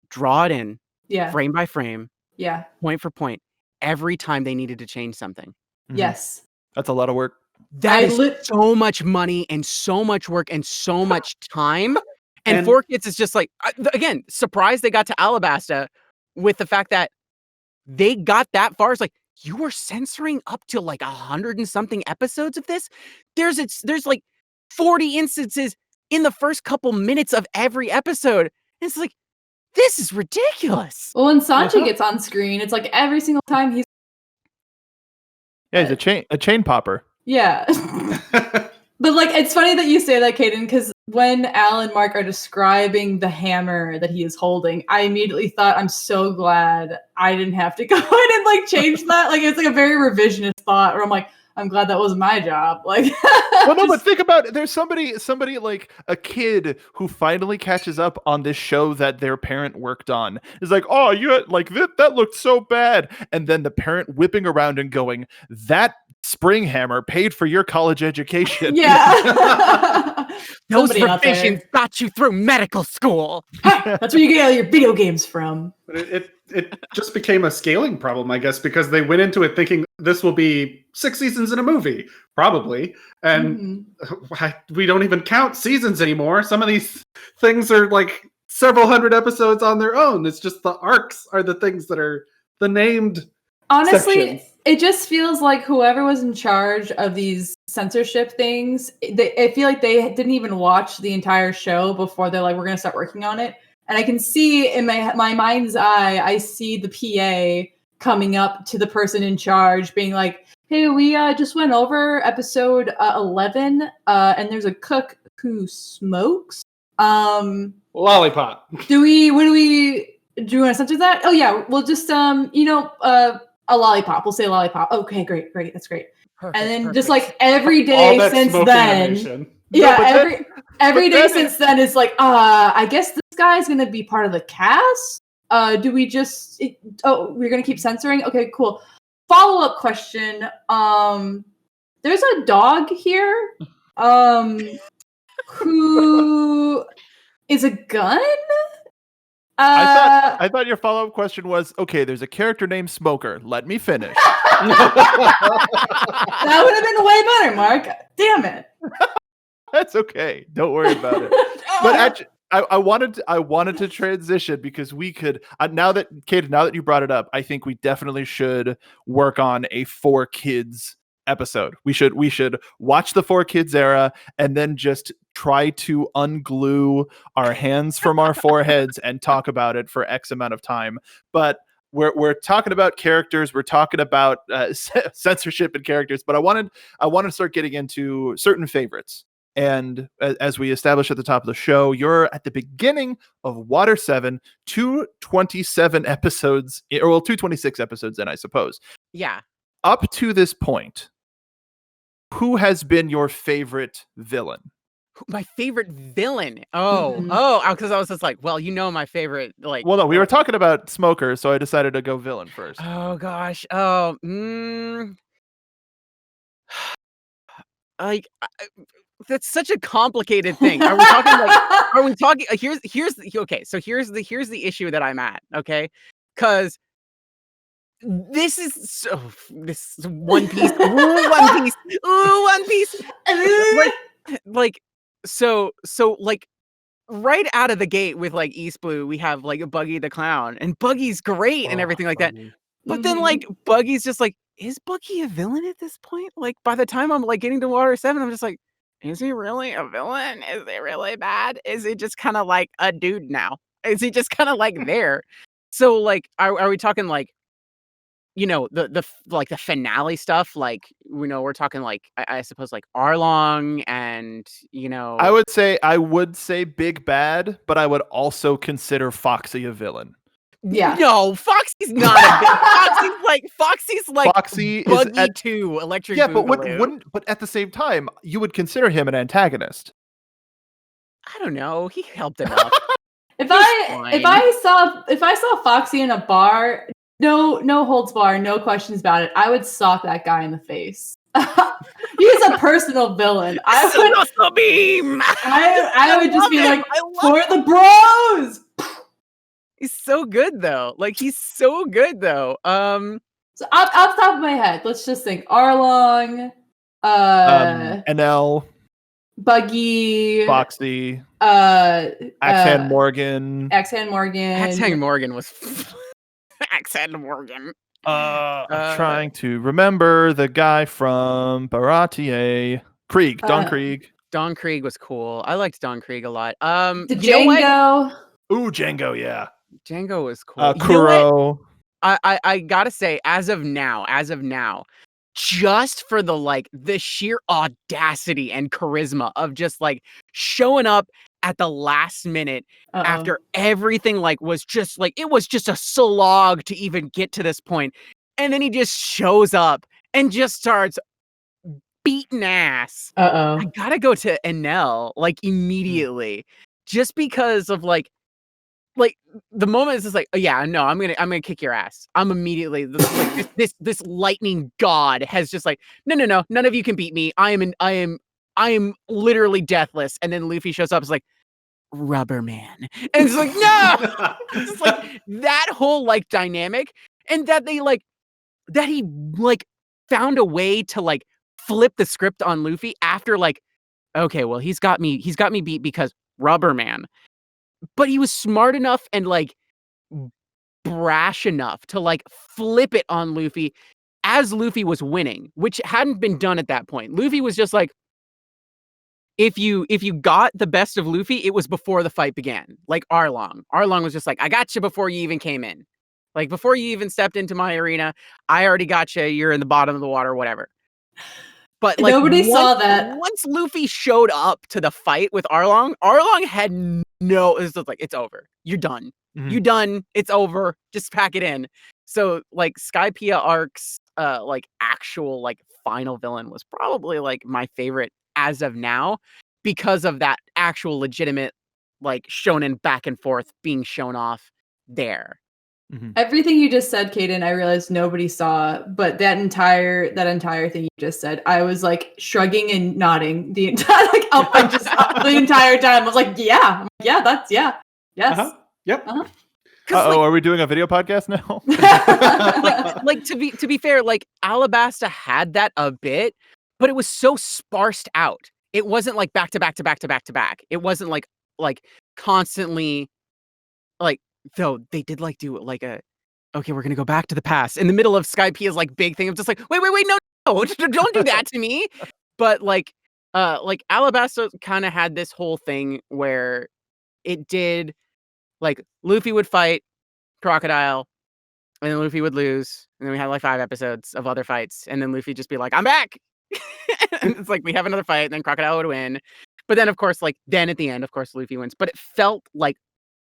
draw it in, Yeah. frame by frame, Yeah. point for point, every time they needed to change something. Mhm. Yes. That's a lot of work. That is so much money and so much work and so much time. And 4Kids is just like, again, surprised they got to Alabasta with the fact that they got that far. It's like, you were censoring up to like 100 and something episodes of this? There's like 40 instances in the first couple minutes of every episode. And it's like, this is ridiculous. Well, when Sanji gets on screen, it's like every single time he's Yeah, he's a chain popper. yeah. But like, it's funny that you say that, Kdin, because when Al and Mark are describing the hammer that he is holding, I immediately thought, I'm so glad I didn't have to go in and like change that. Like, it's like a very revisionist thought where I'm like, I'm glad that wasn't my job. Like, Well, no, but think about it. There's somebody like a kid who finally catches up on this show that their parent worked on. Is like, oh, you had, like that looked so bad, and then the parent whipping around and going, that spring hammer paid for your college education. yeah. Those Somebody out there. revisions got you through medical school. That's where you get all your video games from. But it just became a scaling problem, I guess, because they went into it thinking this will be 6 seasons in a movie, probably. And we don't even count seasons anymore. Some of these things are like several hundred episodes on their own. It's just the arcs are the things that are the named Honestly, sections. it just feels like whoever was in charge of these censorship things, I feel like they didn't even watch the entire show before they're like, we're going to start working on it. And I can see in my mind's eye, I see the PA coming up to the person in charge being like, hey, we just went over episode 11 and there's a cook who smokes. Lollipop. Do you want to censor that? Oh yeah, we'll just a lollipop. We'll say lollipop. Okay, great. That's great. Perfect, And then perfect. just like every All day that since smoking then, animation. yeah, every day then since then is like, I guess this guy's gonna be part of the cast. Do we just? We're gonna keep censoring? Okay, cool. Follow-up question. There's a dog here. Who is a gun? I thought your follow-up question was, okay, there's a character named Smoker. Let me finish. That would have been way better, Mark. Damn it. That's okay. Don't worry about it. But actually, I wanted to transition because we could now that you brought it up, I think we definitely should work on a 4Kids episode. We should watch the 4Kids era and then just try to unglue our hands from our foreheads and talk about it for X amount of time. But we're talking about characters, we're talking about censorship and characters, but I wanted to start getting into certain favorites. And as we established at the top of the show, you're at the beginning of Water 7, 227 episodes, or well, 226 episodes in, I suppose. Yeah. Up to this point, who has been your favorite villain? My favorite villain. Because I was just like, well, my favorite, like. Well, no, we were talking about Smoker, so I decided to go villain first. Oh gosh. That's such a complicated thing. Are we talking like? Are we talking? Here's the issue that I'm at. Okay, because this is One Piece. Ooh, One Piece. Ooh, One Piece. So right out of the gate with like East Blue, we have like a Buggy the Clown, and Buggy's great and everything like that. But then like Buggy's just like, is Buggy a villain at this point? Like by the time I'm like getting to Water 7, I'm just like, is he really a villain? Is it really bad? Is he just kind of like a dude now? Is he just kind of like there? So like, are we talking like, the finale stuff? Like, we're talking like, I suppose like Arlong and, I would say Big Bad, but I would also consider Foxy a villain. Yeah. No, Foxy's not a villain. Foxy's like Foxy Buggy is at, 2, Electric yeah, Boogaloo. but at the same time, you would consider him an antagonist. I don't know. He helped enough. If He's I saw Foxy in a bar, no holds bar, no questions about it, I would sock that guy in the face. He's a personal villain. Sinusoid beam. I would just love be him. like, I love for the bros. He's so good though. Like he's so good though. So off the top of my head, let's just think Arlong, NL, Buggy, Foxy, Axan Morgan. Axan Morgan was Axan Morgan. I'm trying to remember the guy from Baratier. Krieg, Don Krieg. Don Krieg was cool. I liked Don Krieg a lot. The Django. Ooh, Django, yeah. Django was cool. CrUno. I gotta say, as of now, just for the sheer audacity and charisma of just like showing up at the last minute after everything was just it was just a slog to even get to this point, and then he just shows up and just starts beating ass. I gotta go to Enel immediately, just because of the moment is just oh, yeah, no, I'm gonna kick your ass. I'm immediately this lightning god has just no, none of you can beat me. I am literally deathless. And then Luffy shows up, it's Rubber Man, and it's no, it's that whole dynamic, and that they that he found a way to flip the script on Luffy after okay, well he's got me beat because Rubber Man. But he was smart enough and brash enough to flip it on Luffy as Luffy was winning, which hadn't been done at that point. Luffy was just if you got the best of Luffy, it was before the fight began. Arlong. Arlong was just I got you before you even came in. Before you even stepped into my arena, I already got you. You're in the bottom of the water, whatever. But nobody saw that. Once Luffy showed up to the fight with Arlong had it's just it's over. You're done. Mm-hmm. You done. It's over. Just pack it in. So Skypiea Arc's actual final villain was probably my favorite as of now, because of that actual legitimate shonen back and forth being shown off there. Mm-hmm. Everything you just said, Kdin, I realized nobody saw, but that entire thing you just said, I was shrugging and nodding the entire the entire time. I was yeah, that's yes. Yep. Are we doing a video podcast now? To be fair, Alabasta had that a bit, but it was so sparsed out. It wasn't back to back to back to back to back. It wasn't constantly though they did do okay, we're gonna go back to the past in the middle of Skypiea's big thing of just wait, no, don't do that to me. But Alabasta kind of had this whole thing where it did Luffy would fight Crocodile, and then Luffy would lose, and then we had 5 episodes of other fights, and then Luffy just be I'm back. And it's we have another fight, and then Crocodile would win. But then of course then at the end, of course, Luffy wins. But it felt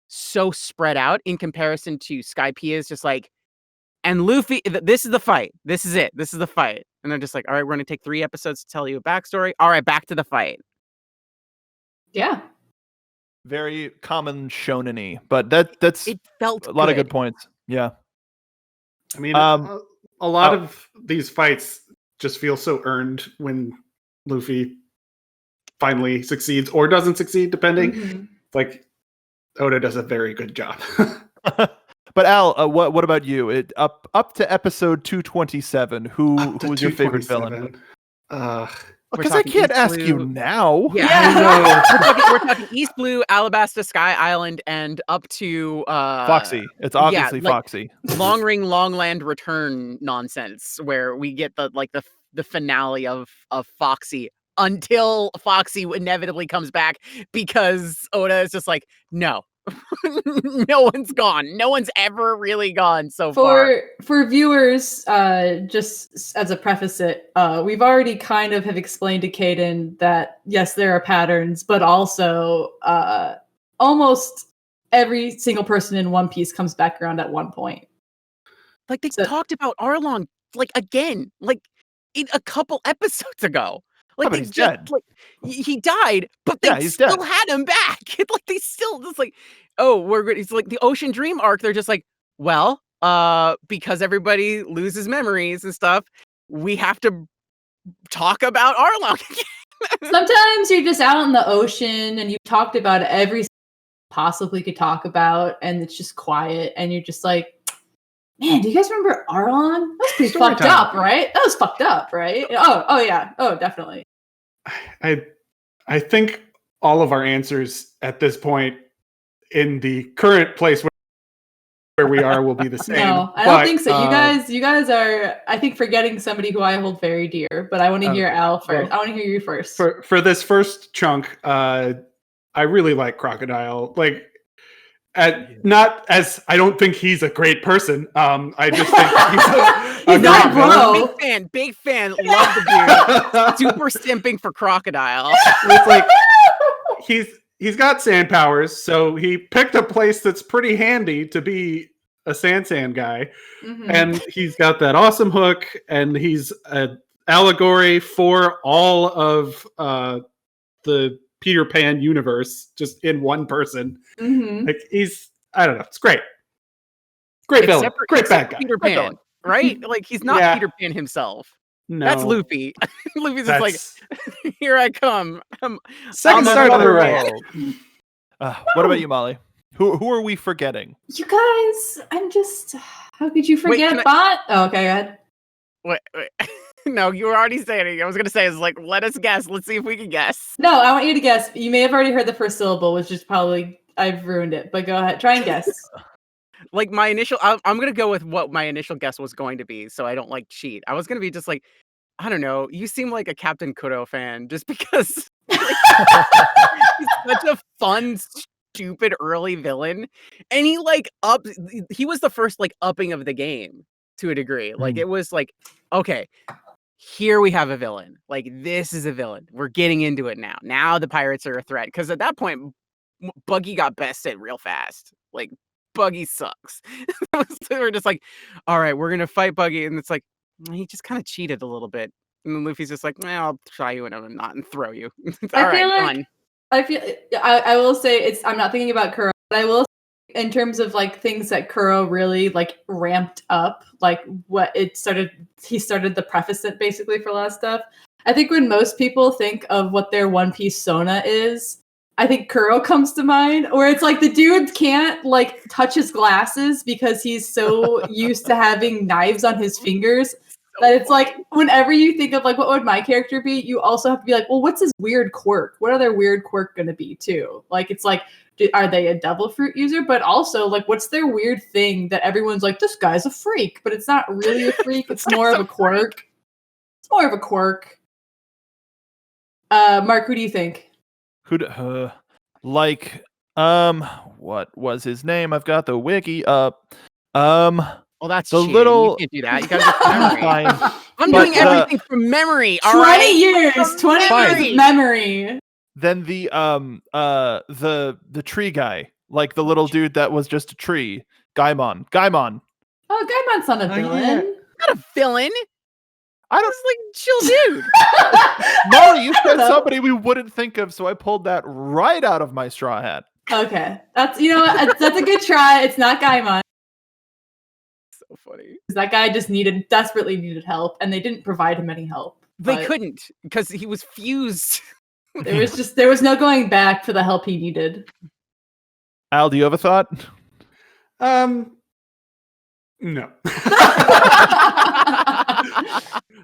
so spread out in comparison to Skypiea's just and Luffy, this is the fight. This is it. This is the fight. And they're just all right, we're going to take 3 episodes to tell you a backstory. All right, back to the fight. Yeah. Very common shonen-y, but that's it felt a lot of good points. Yeah. I mean, a lot of these fights just feel so earned when Luffy finally succeeds or doesn't succeed, depending. Mm-hmm. Oda does a very good job. But Al, what about you? Up to episode 227. Who was your favorite villain? Because I can't ask you now. Yeah. We're talking East Blue, Alabasta, Sky Island, and up to Foxy. It's obviously Foxy. Long Ring, Long Land Return nonsense, where we get the finale of Foxy, until Foxy inevitably comes back, because Oda is just no. No one's gone. No one's ever really gone so far. For viewers, just as a preface, we've already kind of have explained to Kdin that yes, there are patterns, but also almost every single person in One Piece comes back around at one point. They talked about Arlong again, in a couple episodes ago. Like but they he's just dead. like he died, but they he's still dead. had him back. Like they still just like, oh, we're good. It's like the Ocean Dream arc. They're just like, well, because everybody loses memories and stuff, we have to talk about Arlong. Sometimes you're just out in the ocean and you've talked about every possibly could talk about, and it's just quiet, and you're just like, man, do you guys remember Arlong? That was pretty Story fucked time. up, right? That was fucked up, right? Oh yeah. Oh, definitely. I think all of our answers at this point in the current place where we are will be the same. No, I don't think so. You guys are, I think, forgetting somebody who I hold very dear. But I want to hear Al first. I want to hear you first. For this first chunk, I really like Crocodile. Like, not as I don't think he's a great person. I just think he's not great bro. Big fan. Love the dude. Super simping for Crocodile. It's like he's got sand powers, so he picked a place that's pretty handy to be a sand guy. Mm-hmm. And he's got that awesome hook, and he's an allegory for all of the Peter Pan universe just in one person. Mm-hmm. Like I don't know, it's great. Great villain. Great bad guy. Peter Pan, right? Like he's not Peter Pan himself. No. That's Luffy. Luffy's just like, here I come. Second start on the right. What about you, Molly? Who are we forgetting? You guys, I'm just. How could you forget Bot? Oh, okay, go ahead. Wait. No, you were already saying it. I was gonna say is like, let us guess. Let's see if we can guess. No, I want you to guess. You may have already heard the first syllable, which is probably I've ruined it. But go ahead, try and guess. Like my initial, I'm gonna go with what my initial guess was going to be, so I don't like cheat. I was gonna be just like, I don't know. You seem like a Captain Kudo fan, just because like, he's such a fun, stupid early villain, and he was the first like upping of the game to a degree. Like it was like, okay, here we have a villain. Like this is a villain. We're getting into it now. Now the pirates are a threat, because at that point, Buggy got bested real fast. Like Buggy sucks. So we're just like, all right, we're gonna fight Buggy, and it's like he just kind of cheated a little bit, and then Luffy's just like, I'll try you and I'm not and throw you. I will say I'm not thinking about Kuro, but I will say in terms of like things that Kuro really like ramped up, like what he started the preface basically for a lot of stuff. I think when most people think of what their One Piece Sona is, I think Kuro comes to mind, where it's like the dude can't like touch his glasses because he's so used to having knives on his fingers that it's like whenever you think of like what would my character be, you also have to be like, well, what's his weird quirk? What are their weird quirk going to be too? Like it's like, are they a devil fruit user? But also like, what's their weird thing that everyone's like, this guy's a freak, but it's not really a freak. It's more of a quirk. It's more of a quirk. Mark, who do you think? What was his name? I've got the wiki up. Well, that's the cheating. little. You can't do that. You gotta do memory. I'm doing everything from memory. 20 years, 20 years of memory. Then the tree guy, like the little dude that was just a tree. Gaimon. Oh, Gaimon's not a villain. Yeah. Not a villain. I was like, chill, dude. Molly, you said somebody we wouldn't think of, so I pulled that right out of my straw hat. Okay, that's a good try. It's not Gaimon. So funny. That guy just desperately needed help, and they didn't provide him any help. They couldn't, because he was fused. There was no going back for the help he needed. Al, do you have a thought? No.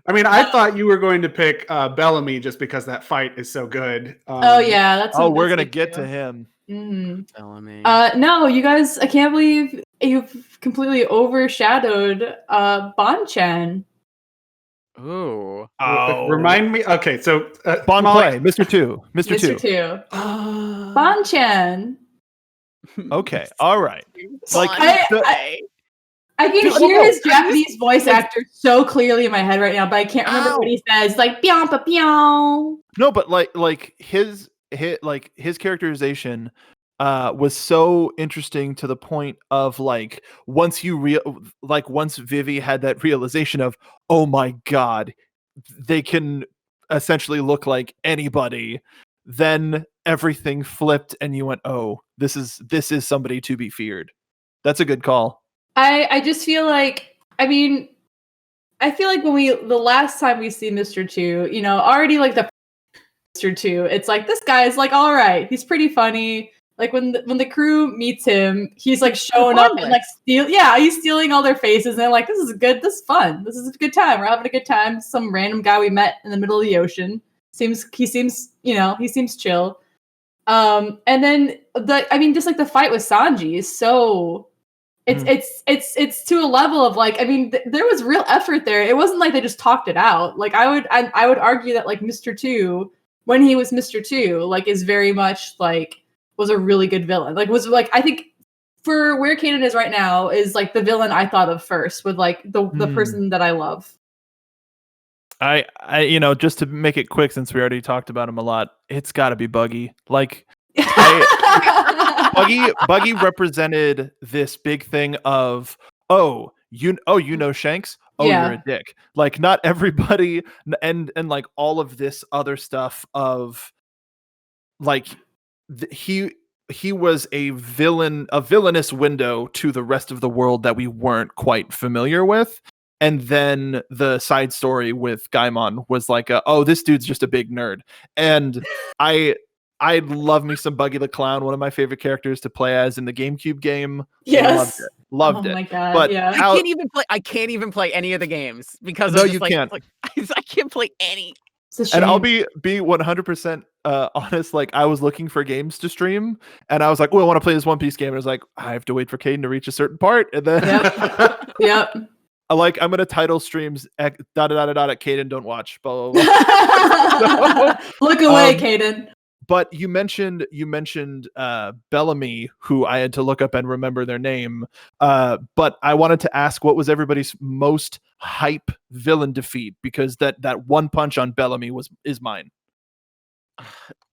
I mean, I thought you were going to pick Bellamy just because that fight is so good. Oh yeah, that's. We're gonna get to him. Mm-hmm. Bellamy. No, you guys, I can't believe you've completely overshadowed Bon-chan. Ooh. Remind me. Okay, so Bon Play, Mr. Two. Mr. Two. Bon-chan. Okay, all right. Like I can hear his Japanese voice actor so clearly in my head right now, but I can't remember what he says. Like "Pyong pyong." No, but like his characterization was so interesting to the point of like once Vivi had that realization of, oh my god, they can essentially look like anybody, then everything flipped and you went, oh, this is somebody to be feared. That's a good call. I just feel like, I mean, I feel like the last time we see Mr. 2, you know, already like the Mr. 2, it's like this guy is like, all right, he's pretty funny. Like when the crew meets him, he's like showing up and like he's stealing all their faces and like, this is good, this is fun, this is a good time, we're having a good time. Some random guy we met in the middle of the ocean. He seems chill. And then just like the fight with Sanji is so it's to a level of like, I mean, there was real effort there. It wasn't like they just talked it out. Like I would argue that like Mr. 2, when he was Mr. 2, like is very much like was a really good villain. Like was like, I think for where Kdin is right now is like the villain I thought of first with like the person that I love. I just to make it quick, since we already talked about him a lot, it's got to be Buggy. Like Buggy represented this big thing of, you know Shanks, you're a dick. Like not everybody, and like all of this other stuff of like he was a villainous window to the rest of the world that we weren't quite familiar with. And then the side story with Gaimon was like, this dude's just a big nerd. And I love me some Buggy the Clown, one of my favorite characters to play as in the GameCube game. Yes. Loved it. Oh my god. But yeah. I can't even play any of the games because no, you can't. Like, I can't play any. And I'll be 100% honest. Like I was looking for games to stream, and I was like, "Oh, I want to play this One Piece game." And I was like, "I have to wait for Kdin to reach a certain part," and then yep. I'm gonna title streams at Kdin don't watch. Blah, blah, blah. Look away, Kdin. But you mentioned Bellamy, who I had to look up and remember their name. But I wanted to ask, what was everybody's most hype villain defeat? Because that one punch on Bellamy is mine.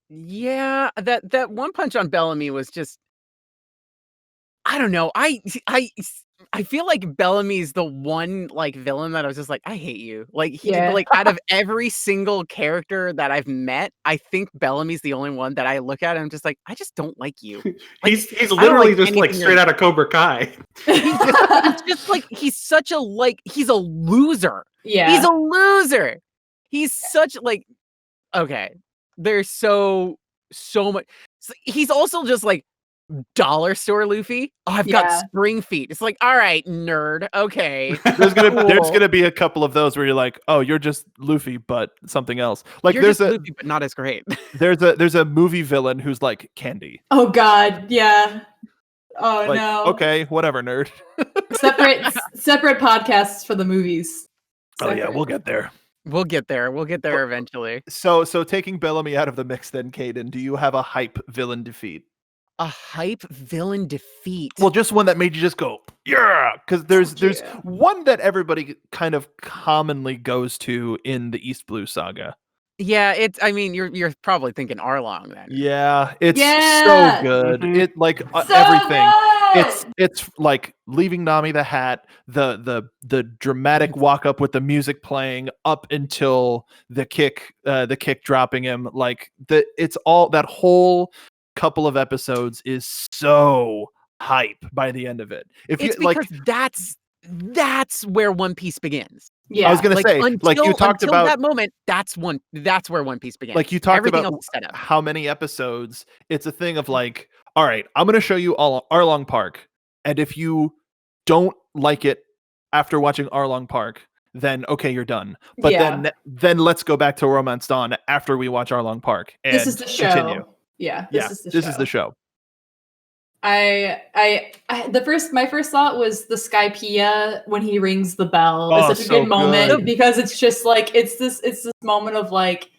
Yeah, that one punch on Bellamy was just, I don't know. I feel like Bellamy's the one like villain that I was just like, I hate you. Like like out of every single character that I've met, I think Bellamy's the only one that I look at and I'm just like, I just don't like you. Like, he's literally just like straight out of Cobra Kai. He's just like he's a loser. Yeah. He's a loser. He's such like, okay. There's so much. He's also just like dollar store Luffy. I've got spring feet. It's like, all right, nerd. Okay. There's gonna be a couple of those where you're like, oh, you're just Luffy, but something else. Like you're just Luffy, but not as great. There's a movie villain who's like Candy. Oh God, yeah. Oh like, no. Okay, whatever, nerd. separate podcasts for the movies. Oh yeah, we'll get there. We'll get there eventually. So taking Bellamy out of the mix, then Kdin, do you have a hype villain defeat? A hype villain defeat. Well, just one that made you just go, yeah, because there's one that everybody kind of commonly goes to in the East Blue Saga. Yeah, you're probably thinking Arlong then. Yeah, it's so good. Mm-hmm. It like so everything. Good! It's like leaving Nami the hat, the dramatic walk up with the music playing up until the kick dropping him. Like it's all that whole couple of episodes is so hype by the end of it. Because that's where One Piece begins. Yeah, I was gonna say, like you talked about that moment. That's where One Piece begins. Like you talked Everything about else is set up. How many episodes? It's a thing of like, all right, I'm gonna show you all Arlong Park, and if you don't like it after watching Arlong Park, then okay, you're done. But then let's go back to Romance Dawn after we watch Arlong Park. And this is the show. Continue. Yeah, this is the show. My first thought was the Skypiea when he rings the bell. Oh, It's such a good moment because it's just like it's this moment of like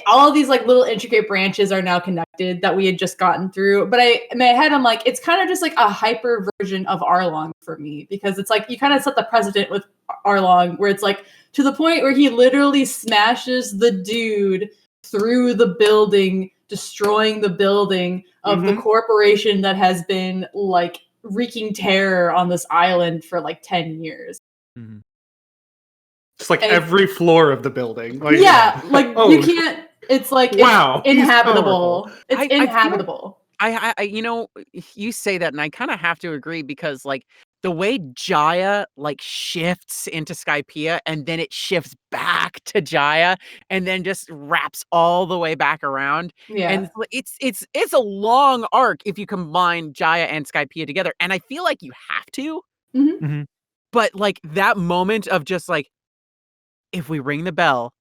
all of these like little intricate branches are now connected that we had just gotten through. But in my head, I'm like, it's kind of just like a hyper version of Arlong for me because it's like you kind of set the precedent with Arlong where it's like to the point where he literally smashes the dude through the building, destroying the building of the corporation that has been like wreaking terror on this island for like 10 years. Mm-hmm. Just like And- every floor of the building. Like, yeah, like Oh, you can't. It's like wow, it's he's inhabitable. powerful. It's I feel like- inhabitable. you know, you say that, and I kind of have to agree because, like, the way Jaya like shifts into Skypiea, and then it shifts back to Jaya, and then just wraps all the way back around, Yeah. and it's a long arc if you combine Jaya and Skypiea together, and I feel like you have to, Mhm. but like that moment of just like, if we ring the bell,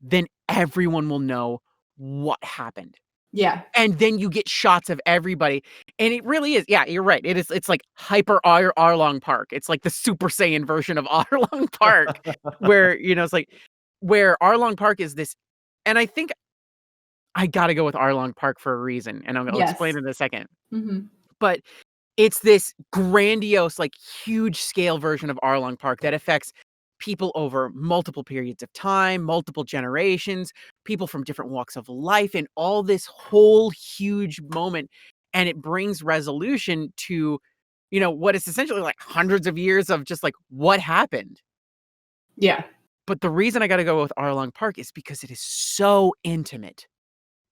then everyone will know what happened. Yeah. And then you get shots of everybody. And it really is. Yeah, you're right. It's like hyper Arlong Park. It's like the Super Saiyan version of Arlong Park, where, you know, it's like where Arlong Park is this. And I think I gotta go with Arlong Park for a reason. And I'll explain Yes. in a second. Mhm. But it's this grandiose, like huge scale version of Arlong Park that affects people over multiple periods of time, multiple generations, people from different walks of life, and all this whole huge moment. And it brings resolution to, you know, what is essentially like hundreds of years of just like what happened. Yeah. But the reason I got to go with Arlong Park is because it is so intimate.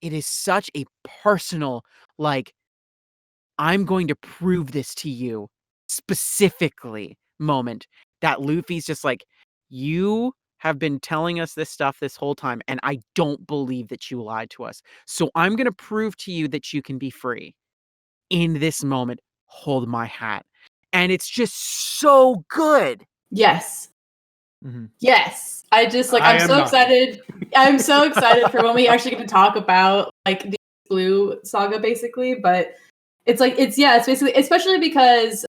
It is such a personal, like, I'm going to prove this to you specifically moment that Luffy's just like, you have been telling us this stuff this whole time, and I don't believe that you lied to us. So I'm going to prove to you that you can be free. In this moment, hold my hat. And it's just so good. Yes. Mhm. Yes. I just like I I'm am so not. excited. I'm so excited for when we actually get to talk about like the Blue saga basically, but it's basically, especially because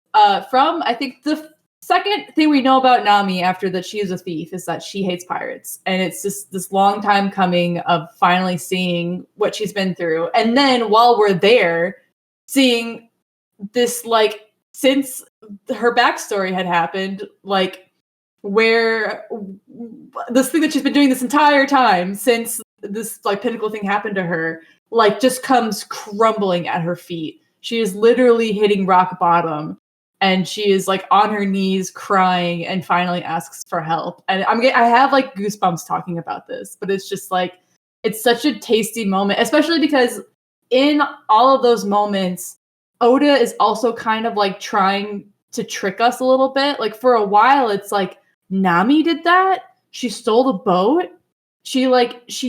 from I think the second thing we know about Nami after that she is a thief is that she hates pirates, and it's just this long time coming of finally seeing what she's been through, and then while we're there, seeing this like since her backstory had happened, like where this thing that she's been doing this entire time since this like pinnacle thing happened to her, like just comes crumbling at her feet. She is literally hitting rock bottom, and she is like on her knees crying and finally asks for help. And I have like goosebumps talking about this, but it's just like it's such a tasty moment, especially because in all of those moments, Oda is also kind of like trying to trick us a little bit. Like for a while, it's like Nami did that. She stole the boat. She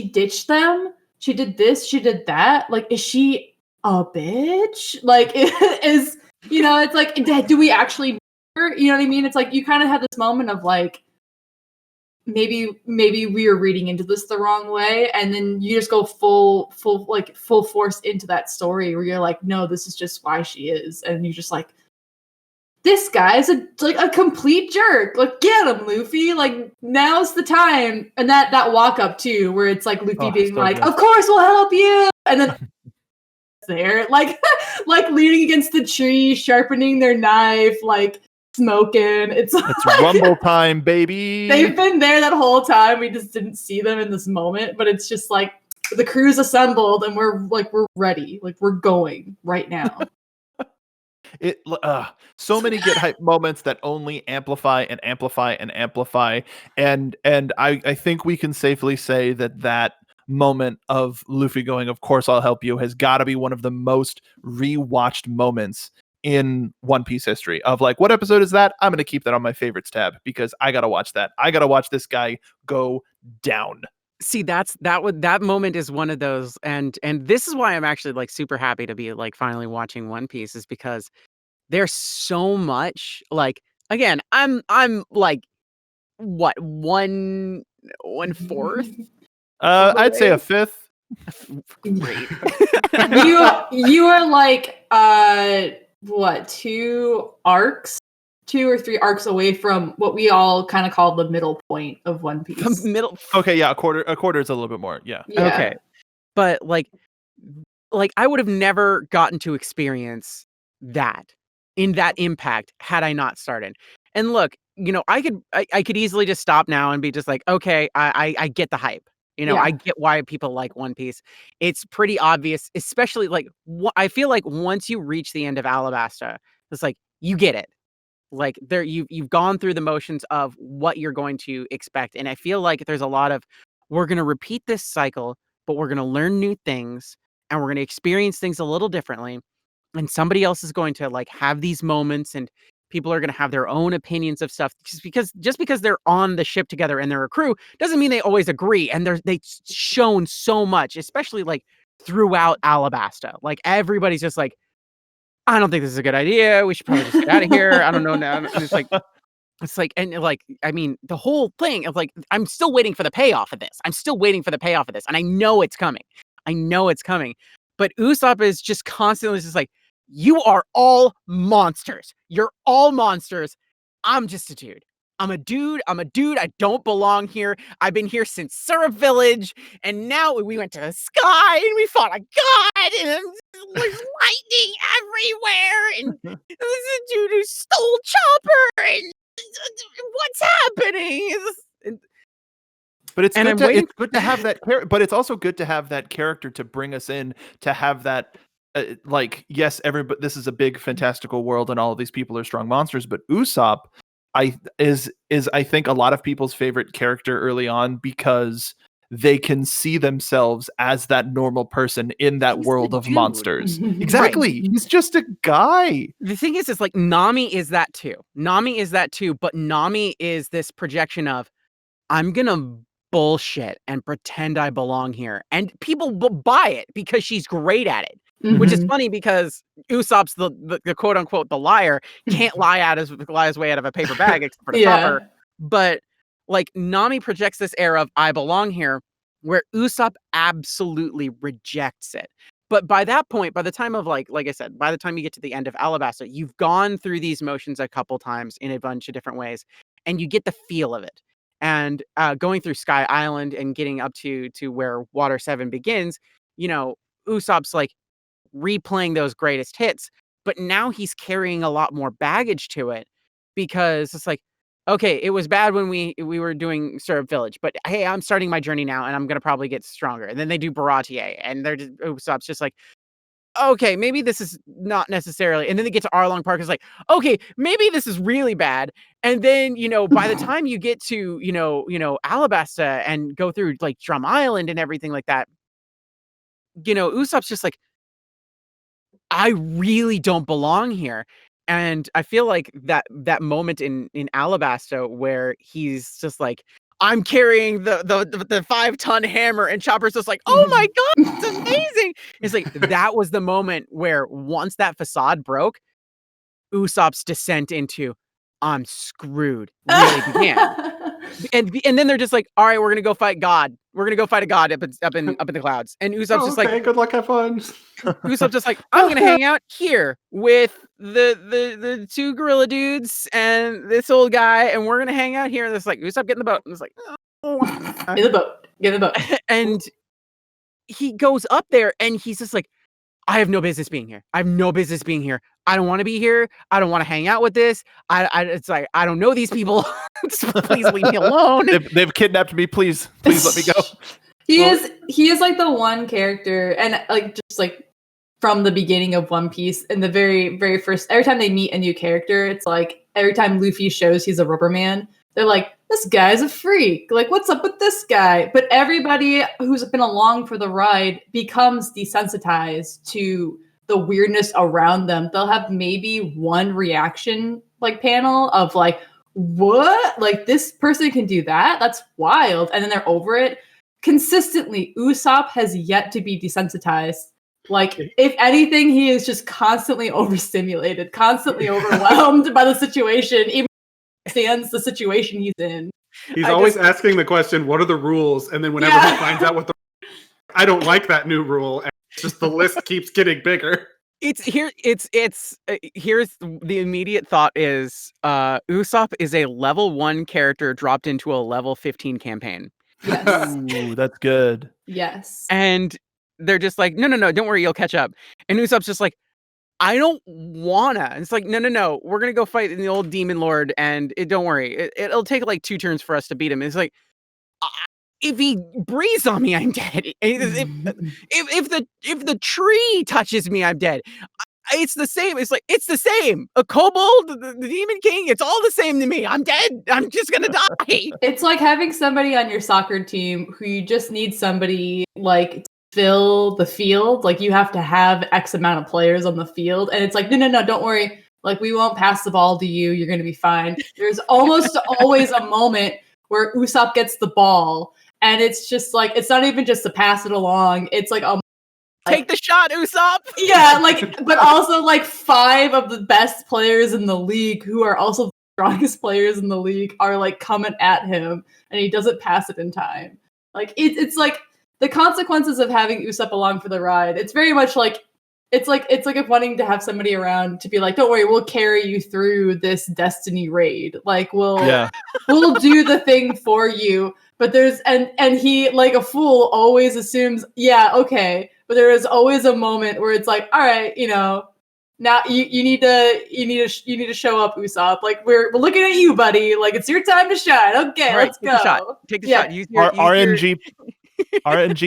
ditched them. She did this. She did that. Like, is she a bitch? Like, is it's like, do we actually know her? You know what I mean? It's like you kind of have this moment of like, maybe we are reading into this the wrong way, and then you just go full force into that story where you're like, no, this is just why she is, and you're just like, this guy's a complete jerk. Like, get him, Luffy. Like, now's the time. And that walk up too, where it's like Luffy being like, good. Of course we'll help you. And then there, like leaning against the tree, sharpening their knife, like smoking. It's like, rumble time, baby. They've been there that whole time. We just didn't see them in this moment, but it's just like the crew's assembled and we're ready. Like, we're going right now. So many get hype moments that only amplify and amplify and amplify, and I think we can safely say that moment of Luffy going, of course I'll help you, has got to be one of the most rewatched moments in One Piece history. Of like, what episode is that? I'm gonna keep that on my favorites tab because I gotta watch that. I gotta watch this guy go down. See, that moment is one of those, and this is why I'm actually like super happy to be like finally watching One Piece, is because there's so much, like, again, I'm like, what, 1/4? I'd say a fifth. Great. you are like what, 2 or 3 arcs away from what we all kind of call the middle point of One Piece. The middle. Okay, yeah, a quarter is a little bit more. Yeah. Okay. But like I would have never gotten to experience that in that impact had I not started. And look, I could easily just stop now and be just like, okay, I get the hype. I get why people like One Piece. It's pretty obvious, especially like I feel like once you reach the end of Alabasta, it's like you get it. Like you've gone through the motions of what you're going to expect. And I feel like there's a lot of, we're going to repeat this cycle, but we're going to learn new things and we're going to experience things a little differently. And somebody else is going to like have these moments, and people are going to have their own opinions of stuff, just because they're on the ship together and they're a crew doesn't mean they always agree. And they've shown so much, especially like throughout Alabasta. Like everybody's just like, I don't think this is a good idea. We should probably just get out of here. I don't know now. And it's like, and like, I mean, the whole thing of like, I'm still waiting for the payoff of this. And I know it's coming. But Usopp is just constantly just like, you are all monsters. You're all monsters. I'm just a dude. I'm a dude. I don't belong here. I've been here since Syrup Village. And now we went to the sky and we fought a god. And there's lightning everywhere. And this is a dude who stole Chopper. And what's happening? But it's good to have that but it's also good to have that character to bring us in, to have that like, yes, everybody, this is a big fantastical world and all of these people are strong monsters, but Usopp is I think a lot of people's favorite character early on, because they can see themselves as that normal person in that world of monsters. Exactly. Right. He's just a guy. The thing is, like Nami is that too. But Nami is this projection of, I'm gonna bullshit and pretend I belong here, and people will buy it because she's great at it. Which is funny because Usopp's the quote unquote the liar, can't lie his way out of a paper bag except for Chopper. But like Nami projects this air of I belong here, where Usopp absolutely rejects it. But by that point, by the time of like I said, by the time you get to the end of Alabasta, you've gone through these motions a couple times in a bunch of different ways, and you get the feel of it. And going through Sky Island and getting up to where Water 7 begins, you know, Usopp's like replaying those greatest hits, but now he's carrying a lot more baggage to it, because it's like, okay, it was bad when we were doing Syrup Village, but hey, I'm starting my journey now and I'm going to probably get stronger. And then they do Baratier and they're just, Usopp's just like, okay, maybe this is not necessarily. And then they get to Arlong Park. It's like, okay, maybe this is really bad. And then, you know, by the time you get to, you know, Alabasta and go through like Drum Island and everything like that, you know, Usopp's just like, I really don't belong here. And I feel like that moment in Alabasta where he's just like, I'm carrying the 5-ton hammer, and Chopper's just like, oh my God, it's amazing. It's like, that was the moment where once that facade broke, Usopp's descent into I'm screwed really began. And then they're just like, all right, we're gonna go fight God. We're gonna go fight a god up in the clouds. And Usopp's just like, good luck, have fun. Usopp's just like, I'm gonna hang out here with the 2 gorilla dudes and this old guy, and we're gonna hang out here. And it's like, Usopp, get in the boat. And it's like, get in the boat. And he goes up there and he's just like, I have no business being here. I don't want to be here. I don't want to hang out with this. It's like, I don't know these people. Please leave me alone. They've kidnapped me. Please let me go. He is like the one character, and like just like from the beginning of One Piece, in the very, very first, every time they meet a new character, it's like every time Luffy shows he's a rubber man, they're like, this guy's a freak. Like, what's up with this guy? But everybody who's been along for the ride becomes desensitized to the weirdness around them. They'll have maybe one reaction like panel of like, what? Like, this person can do that? That's wild. And then they're over it. Consistently, Usopp has yet to be desensitized. Like, if anything, he is just constantly overstimulated, constantly overwhelmed by the situation, even understands the situation he's in. He's always asking the question, what are the rules? And then whenever he finds out what I don't like that new rule, and it's just the list keeps getting bigger. Here's the immediate thought is Usopp is a level 1 character dropped into a level 15 campaign. Yes. Ooh, that's good. Yes. And they're just like, no, don't worry, you'll catch up. And Usopp's just like, I don't wanna. And it's like, no, we're gonna go fight the old demon lord, and don't worry, it'll take like 2 turns for us to beat him. And it's like, if he breathes on me, I'm dead. If the tree touches me, I'm dead. it's the same. It's like, it's the same. A kobold, the demon king, it's all the same to me. I'm dead. I'm just gonna die. It's like having somebody on your soccer team who you just need somebody like to fill the field. Like you have to have X amount of players on the field. And it's like, no, don't worry. Like we won't pass the ball to you. You're gonna be fine. There's almost always a moment where Usopp gets the ball. And it's just like, it's not even just to pass it along. It's like Take the shot, Usopp. Yeah, like, but also like 5 of the best players in the league who are also the strongest players in the league are like coming at him, and he doesn't pass it in time. Like it's like the consequences of having Usopp along for the ride. It's very much like it's like if wanting to have somebody around to be like, don't worry, we'll carry you through this destiny raid. Like we'll do the thing for you. But there's and he, like a fool, always assumes, yeah, okay. But there is always a moment where it's like, all right, now you need to show up, Usopp. Like we're looking at you, buddy. Like it's your time to shine. Okay, Right, let's go. Take the shot. Use your, RNG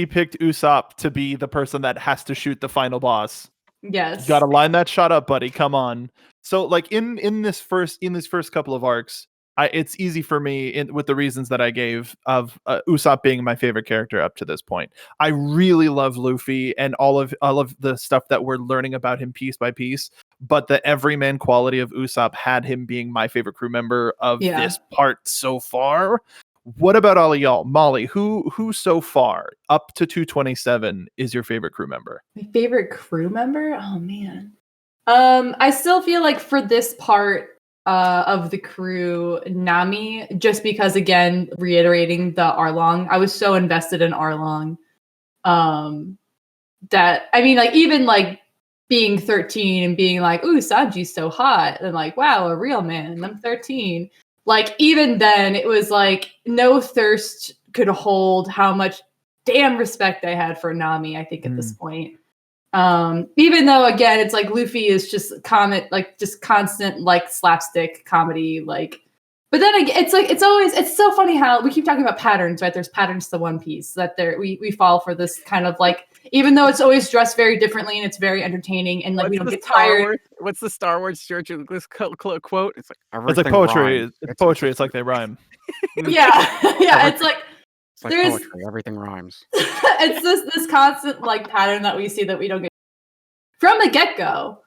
picked Usopp to be the person that has to shoot the final boss. Yes, you gotta line that shot up, buddy. Come on. So like in these first couple of arcs, it's easy for me with the reasons that I gave of Usopp being my favorite character up to this point. I really love Luffy and all of the stuff that we're learning about him piece by piece. But the everyman quality of Usopp had him being my favorite crew member of this part so far. What about all of y'all? Molly, who so far up to 227 is your favorite crew member? My favorite crew member? Oh man. I still feel like for this part of the crew, Nami, just because, again, reiterating the Arlong, I was so invested in Arlong that, I mean, like, even like being 13 and being like, ooh, Sanji's so hot, and like, wow, a real man, I'm 13. Like, even then, it was like no thirst could hold how much damn respect I had for Nami, I think, at this point. Even though, again, it's like Luffy is just just constant like slapstick comedy, like. But then again, it's so funny how we keep talking about patterns, right? There's patterns to One Piece that we fall for this kind of like, even though it's always dressed very differently and it's very entertaining and like we don't get tired. What's the Star Wars George Lucas quote? It's like poetry. Rhymes. It's poetry. It's like they rhyme. Yeah. It's like poetry. Everything rhymes. It's this constant like pattern that we see that we don't get from the get-go.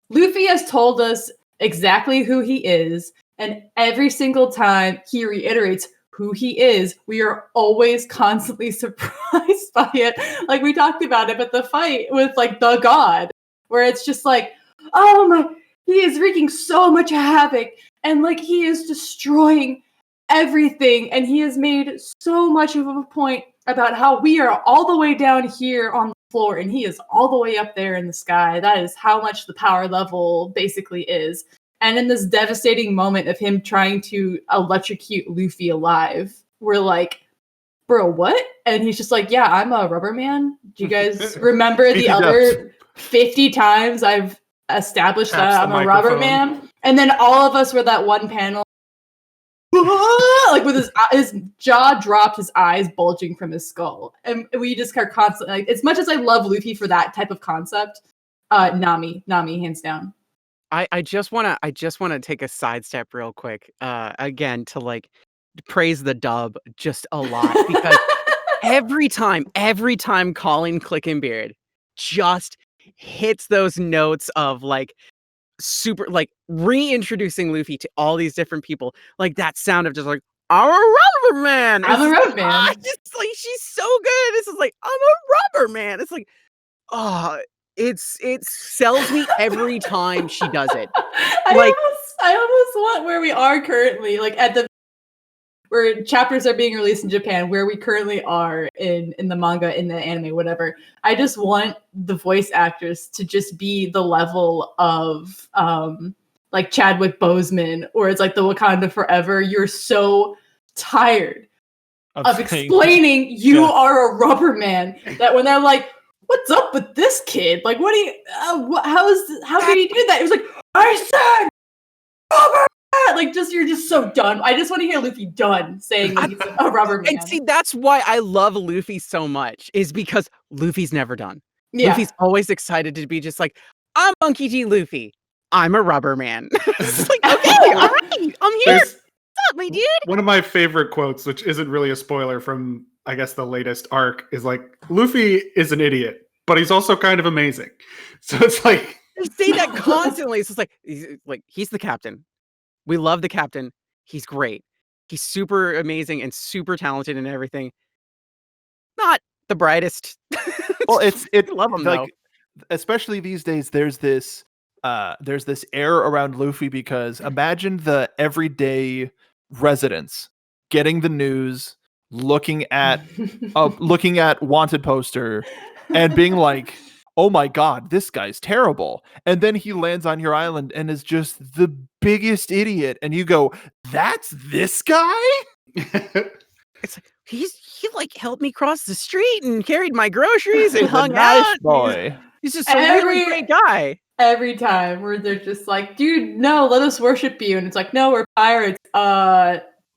Luffy has told us exactly who he is, and every single time he reiterates who he is, we are always constantly surprised by it. Like we talked about it, but the fight with like the god, where it's just like, oh my, he is wreaking so much havoc, and like he is destroying everything, and he has made so much of a point about how we are all the way down here on the floor and he is all the way up there in the sky. That is how much the power level basically is. And in this devastating moment of him trying to electrocute Luffy alive, we're like, bro, what? And he's just like, yeah, I'm a rubber man. Do you guys remember the other 50 times I've established that I'm a rubber man? And then all of us were that one panel, like with his jaw dropped, his eyes bulging from his skull, and we just are constantly like, as much as I love Luffy for that type of concept, Nami hands down. I just want to take a sidestep real quick again to like praise the dub just a lot, because every time Colin Clickenbeard just hits those notes of like super like reintroducing Luffy to all these different people, like that sound of just like, I'm a rubber man. I'm a rubber man. It's like, she's so good. This is like, I'm a rubber man. It's like, it sells me every time she does it. I almost want where we are currently, like where chapters are being released in Japan, where we currently are in the manga, in the anime, whatever. I just want the voice actors to just be the level of like Chadwick Boseman, or it's like the Wakanda Forever. You're so tired of explaining you are a rubber man, that when they're like, what's up with this kid? Like, what do you, how did he do that? It was like, I said rubber! Like, you're just so done. I just want to hear Luffy done saying that he's a rubber man. And see, that's why I love Luffy so much, is because Luffy's never done. Yeah. Luffy's always excited to be just like, I'm Monkey D. Luffy. I'm a rubber man. It's like, okay, all right, I'm here. There's What's up, my dude? one of my favorite quotes, which isn't really a spoiler from, I guess, the latest arc, is like, Luffy is an idiot, but he's also kind of amazing. So it's like... They say that constantly. It's just like, he's the captain. We love the captain. He's great. He's super amazing and super talented and everything. Not the brightest. Well, it's love him like, though. especially these days, there's this air around Luffy because imagine the everyday residents getting the news, looking at wanted poster and being like, oh my god, this guy's terrible. And then he lands on your island and is just the biggest idiot. And you go, that's this guy? It's like he like helped me cross the street and carried my groceries and He's a hung nice out. boy. He's just a really great guy. Every time where they're just like, dude, no, let us worship you. And it's like, no, we're pirates.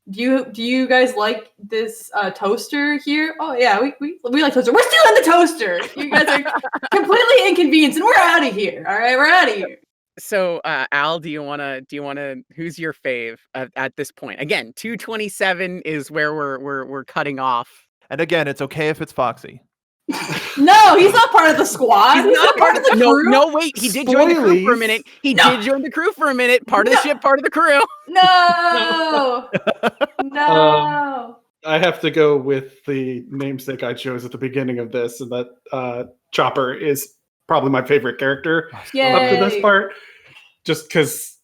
Do you guys like this toaster here? Oh yeah, we like toaster. We're stealing the toaster. You guys are completely inconvenienced, and we're out of here. All right, we're out of here. So, Al, do you wanna? Who's your fave at this point? Again, 227 is where we're cutting off. And again, it's okay if it's Foxy. No, he's not part of the squad. He's not part of the crew. No, wait. He did join the crew for a minute. He did join the crew for a minute. Part of the ship, part of the crew. No. No. I have to go with the namesake I chose at the beginning of this, and that Chopper is probably my favorite character up to this part. Just because,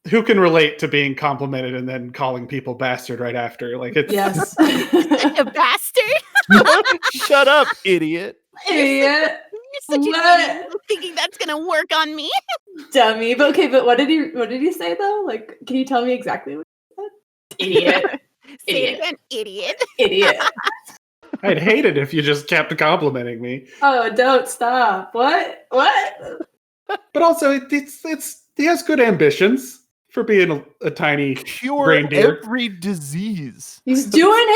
who can relate to being complimented and then calling people bastard right after? Like, it's Yes. A bastard. Shut up, idiot. Idiot. You're such an idiot. Thinking that's gonna work on me. Dummy. But what did he say though? Like, can you tell me exactly what he said? Idiot. Say it again, idiot. Idiot. I'd hate it if you just kept complimenting me. Oh, don't stop. What? But also, he has good ambitions for being a tiny Cure reindeer. every disease. He's doing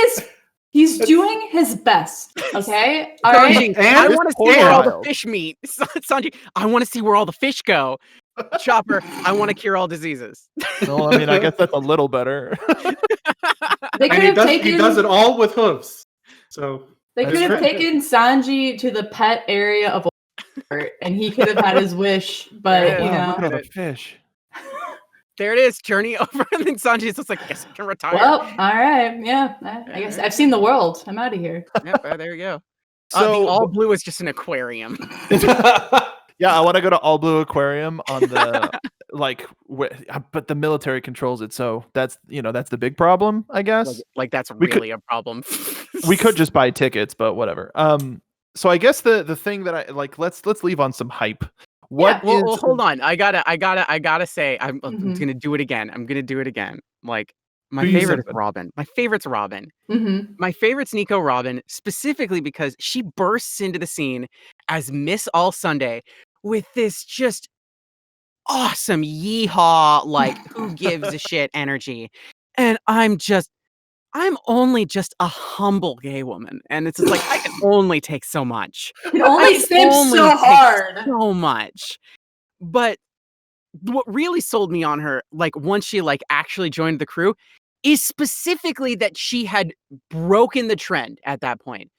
his best. Okay. All right. Sanji, I want to see where all the wild. fish meet. Sanji, I want to see where all the fish go. Chopper, I want to cure all diseases. Well, I mean, I guess that's a little better. They could And have he does it all with hooves. So They could have taken Sanji to the pet area of Walmart, and he could have had his wish, but Wow, look at all the fish. There it is, journey over, and then Sanji's just like, guess I can retire. Well, all right, yeah. I guess I've seen the world. I'm out of here. Yep, there you go. So the all blue is just an aquarium. yeah, I want to go to all blue aquarium on the but the military controls it, so that's that's the big problem, I guess. Like that's really a problem. We could just buy tickets, but whatever. So I guess the thing that I like, let's leave on some hype. Well, hold on. I gotta say, I'm gonna do it again. I'm gonna do it again. Like my favorite is Robin. My favorite's Robin. Mm-hmm. My favorite's Nico Robin, specifically because she bursts into the scene as Miss All Sunday with this just awesome yeehaw, like who gives a shit energy. And I'm only just a humble gay woman. And it's just like, I can only take so much. It only seems so hard. So much. But what really sold me on her, like once she like actually joined the crew, is specifically that she had broken the trend at that point.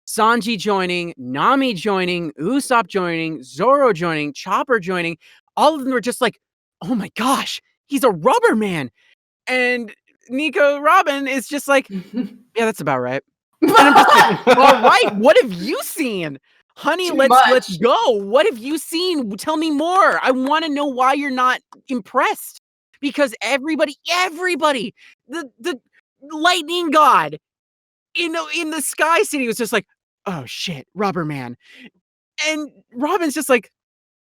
Sanji joining, Nami joining, Usopp joining, Zoro joining, Chopper joining. All of them were just like, oh my gosh, he's a rubber man. And Nico Robin is just like, yeah, that's about right. And I'm just like, all right, what have you seen? Honey, let's go. What have you seen? Tell me more. I want to know why you're not impressed. Because everybody, the lightning god in the Sky City was just like, oh shit, rubber man. And Robin's just like,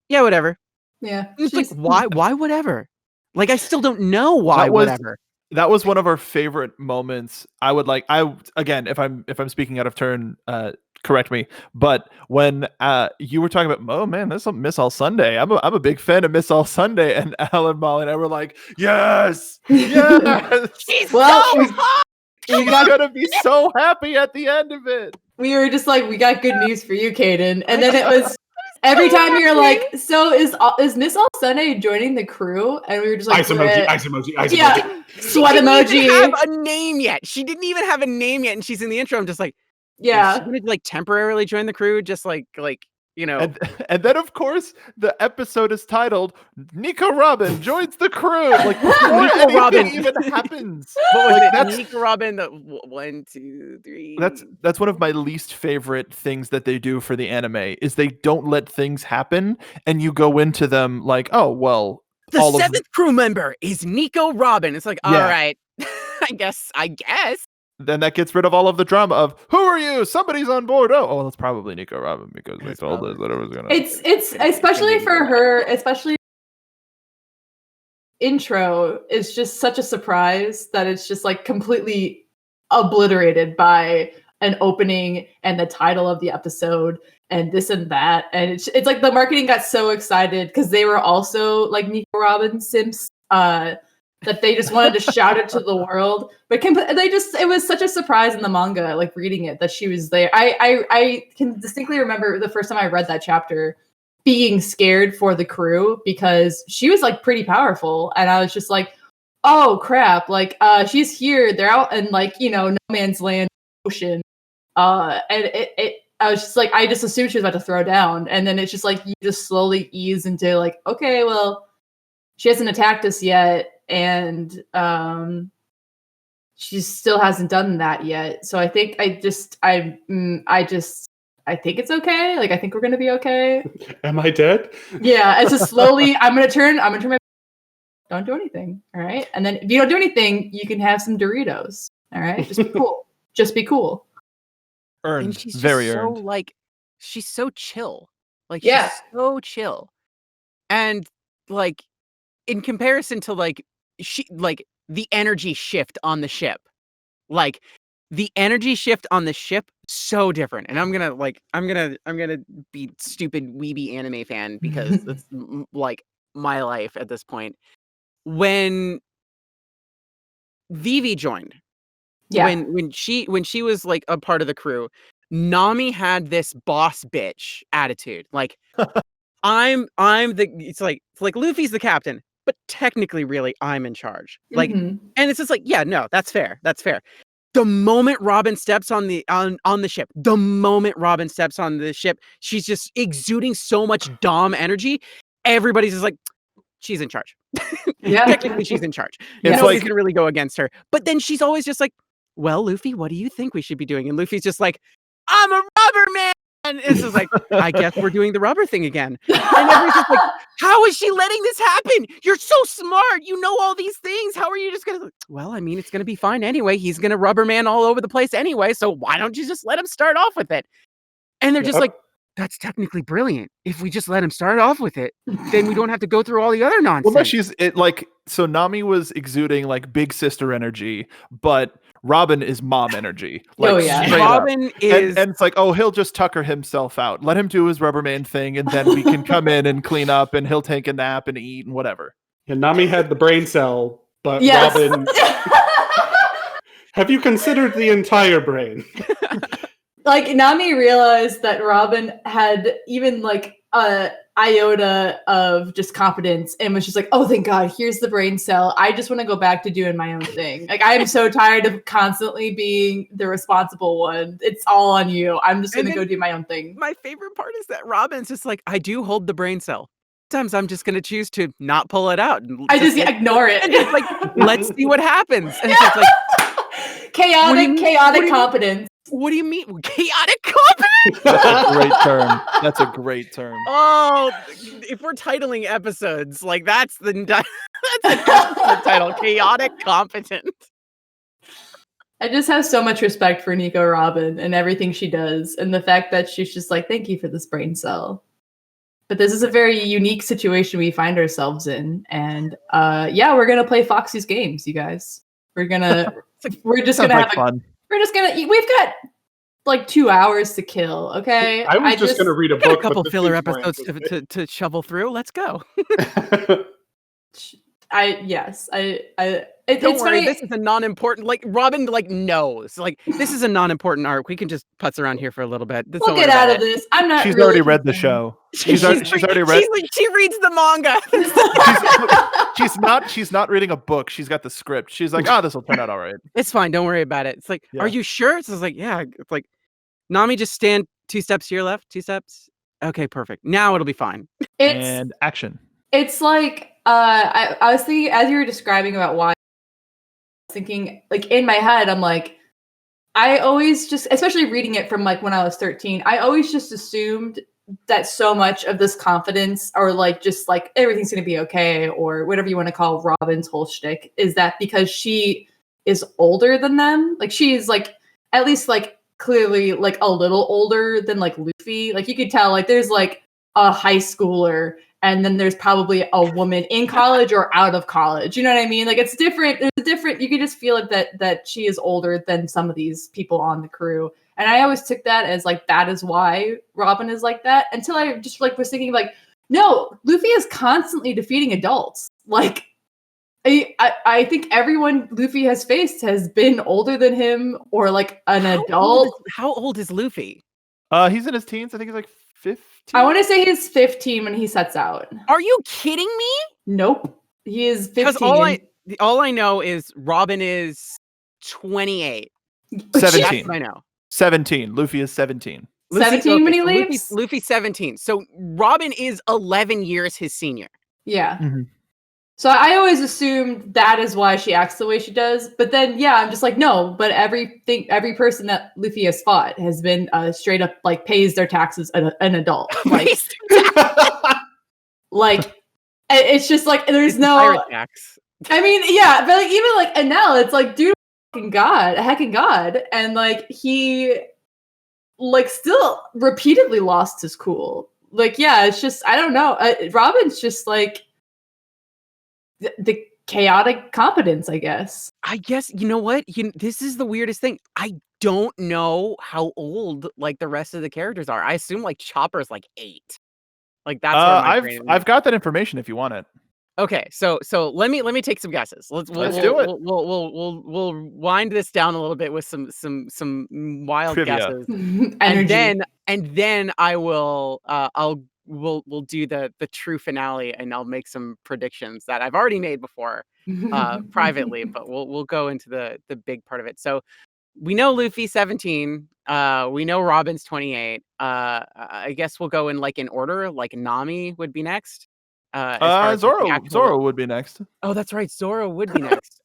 yeah, whatever. Yeah. It's like, why whatever? Like, I still don't know why whatever. That was one of our favorite moments. Again, if I'm speaking out of turn, correct me. But when you were talking about, oh man, this is Miss All Sunday. I'm a big fan of Miss All Sunday, and Alan, Molly, and I were like, yes. She's she's gonna be so happy at the end of it. We were just like, we got good news for you, Kdin. And then it was every time you're like, so is Miss Alsene joining the crew? And we were just like, Ice emoji, ice emoji, ice emoji. yeah, sweat She didn't even emoji. have a name yet. She didn't even have a name yet, and she's in the intro. I'm just like, is Yeah. she gonna like temporarily join the crew? Just like you know. And then of course the episode is titled Nico Robin joins the crew. Like before Nico anything Robin. even happens. What was Like, it? that's Nico Robin. The 1, 2, 3. that's one of my least favorite things that they do for the anime is they don't let things happen and you go into them like, oh well, The all of seventh crew member is Nico Robin. It's like, all Yeah. right, I guess. then that gets rid of all of the drama of who are you? Somebody's on board. Oh, that's probably Nico Robin because we It's told us probably- that it was gonna. It's especially for her, especially intro is just such a surprise that it's just like completely obliterated by an opening and the title of the episode and this and that. And it's like the marketing got so excited because they were also like Nico Robin simps that they just wanted to shout it to the world. But it was such a surprise in the manga, like reading it, that she was there. I can distinctly remember the first time I read that chapter being scared for the crew because she was like pretty powerful. And I was just like, oh crap, like she's here, they're out in like, no man's land ocean. And I was just like, I just assumed she was about to throw down. And then it's just like you just slowly ease into like, okay, well, she hasn't attacked us yet, and she still hasn't done that yet. So I think I think it's okay. Like I think we're gonna be okay. Am I dead? Yeah, it's just slowly. I'm gonna turn my. Don't do anything. All right, and then if you don't do anything, you can have some Doritos. All right, just be cool. Just be cool. Earned, And she's very just earned. so like, she's so chill. Like Yeah. she's so chill, and like in comparison to like the energy shift on the ship, like the energy shift on the ship, so different. And I'm gonna be stupid weeby anime fan because that's like my life at this point. When Vivi joined, Yeah. when she was like a part of the crew, Nami had this boss bitch attitude. Like it's like Luffy's the captain, but technically really I'm in charge. Like Mhm. and it's just like, yeah, no, that's fair. That's fair. The moment Robin steps on the ship, she's just exuding so much Dom energy. Everybody's just like, she's in charge. Yeah. Technically, she's in charge. It's Nobody's like- gonna really go against her. But then she's always just like, well, Luffy, what do you think we should be doing? And Luffy's just like, I'm a rubber man. And it's just like, I guess we're doing the rubber thing again. And everybody's just like, how is she letting this happen? You're so smart. You know all these things. How are you just gonna? Well, I mean, it's gonna be fine anyway. He's gonna rubber man all over the place anyway. So why don't you just let him start off with it? And they're just like, that's technically brilliant. If we just let him start off with it, then we don't have to go through all the other nonsense. Well, no, so Nami was exuding like big sister energy, but Robin is mom energy. Like, Oh, yeah. straight up. Robin is And it's like, oh, he'll just tucker himself out. Let him do his Rubberman thing, and then we can come in and clean up, and he'll take a nap and eat and whatever. And Nami had the brain cell, but Yes. Robin. Have you considered the entire brain? Like Nami realized that Robin had even like a iota of just competence and was just like, oh, thank God, here's the brain cell. I just want to go back to doing my own thing. Like I am so tired of constantly being the responsible one. It's all on you. I'm just And gonna then- go do my own thing. my favorite part is that Robin's just like, I do hold the brain cell. Sometimes I'm just gonna choose to not pull it out. And I just like, ignore it. and just like, let's see what happens. And it's just like, chaotic what do you- competence. what do you mean? Chaotic competence? That's a great term. That's a great term. Oh, if we're titling episodes, like that's the episode title, Chaotic Competent. I just have so much respect for Nico Robin and everything she does, and the fact that she's just like, thank you for this brain cell. But this is a very unique situation we find ourselves in, and yeah, we're gonna play Foxy's games, you guys. We're just Sounds gonna like fun. we've got like 2 hours to kill. Okay, I was just going to read a Got a book. couple but this filler seems more episodes interesting. to shovel through. Let's go. Don't it's worry, funny. this is a non-important. Like Robin, like knows. Like this is a non-important arc. We can just putz around here for a little bit. We'll get out of this. I'm not. She's really already read the concerned. show. She's already read. She reads the manga. She's not reading a book. She's got the script. She's like, this will turn out all right. It's fine. Don't worry about it. It's like, Yeah. are you sure? It's like, yeah. It's like, Nami, just stand 2 steps to your left. 2 steps. Okay, perfect. Now it'll be fine. And action. It's like I was thinking as you were describing about why. Thinking like in my head, I'm like, I always just, especially reading it from like when I was 13, I always just assumed that so much of this confidence or like just like everything's gonna be okay or whatever you want to call Robin's whole shtick is that because she is older than them, like she's like at least like clearly like a little older than like Luffy. Like you could tell like there's like a high schooler and then there's probably a woman in college or out of college. You know what I mean? Like it's different. There's a different. You can just feel it that she is older than some of these people on the crew. And I always took that as like that is why Robin is like that. Until I just like was thinking like, no, Luffy is constantly defeating adults. Like I think everyone Luffy has faced has been older than him or like an adult. How old is Luffy? He's in his teens. I think he's like 15. I want to say he's 15 when he sets out. Are you kidding me? Nope. He is 15. Because all I know is Robin is 28. 17. That's what I know. 17. Luffy is 17. 17 when he leaves? Luffy's 17. So Robin is 11 years his senior. Yeah. Mm-hmm. So I always assumed that is why she acts the way she does. But then, yeah, I'm just like, no. But every person that Luffy has fought has been straight up like pays their taxes an adult. Like, like it's just like there's no pirate tax. I mean, yeah, but like even like Enel, it's like, dude, a heckin' god, and like he like still repeatedly lost his cool. Like, yeah, it's just I don't know. Robin's just like. The chaotic competence, I guess. I guess you know what? This is the weirdest thing. I don't know how old like the rest of the characters are. I assume like Chopper's like 8. Like that's where I've got that information if you want it. Okay, so let me take some guesses. Let's do it. We'll wind this down a little bit with some wild Trivia. guesses, and then I will we'll do the true finale, and I'll make some predictions that I've already made before privately, but we'll go into the big part of it. So we know Luffy's 17. We know Robin's 28. I guess we'll go in like in order. Like Nami would be next. Zoro would be next. Oh, that's right. Zoro would be next.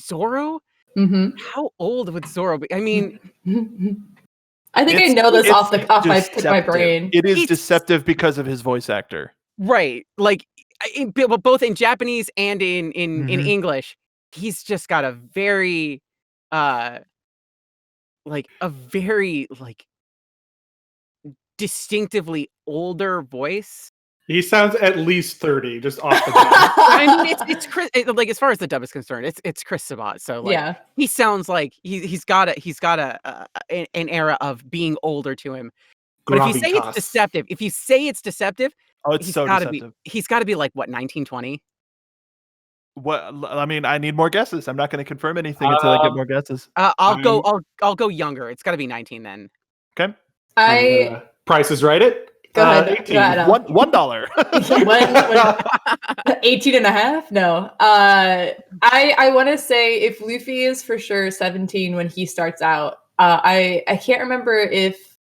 Zoro? Mm-hmm. How old would Zoro be? I mean, I think I know this off my brain. It is deceptive because of his voice actor. Right. Like both in Japanese and in English, he's just got a very distinctively older voice. He sounds at least 30, just off the bat. I mean, it's Chris. Like as far as the dub is concerned, it's Chris Sabat. So like, yeah, he sounds like he's got an era of being older to him. But if you say it's deceptive, oh, it's so deceptive. He's got to be like what 1920. What I mean, I need more guesses. I'm not going to confirm anything until I get more guesses. I'll go younger. It's got to be 19 then. Okay. Price is right. It. Go ahead. 18. $1. 18 and a half? No. I want to say if Luffy is for sure 17 when he starts out, I can't remember if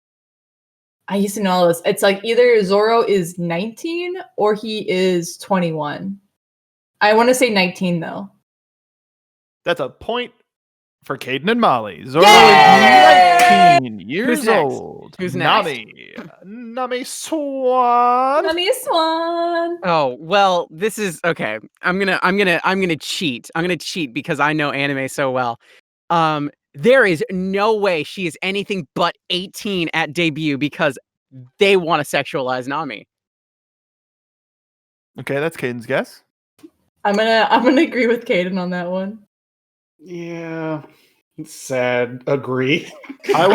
I used to know all this. It's like either Zoro is 19 or he is 21. I want to say 19 though. That's a point for Kdin and Molly. Zoro is 19 years old. Who's next? Nami Swan. Nami Swan. Oh, well, this is okay. I'm gonna cheat. I'm gonna cheat because I know anime so well. There is no way she is anything but 18 at debut because they want to sexualize Nami. Okay, that's Kdin's guess. I'm gonna agree with Kdin on that one. Yeah. Sad. Agree. I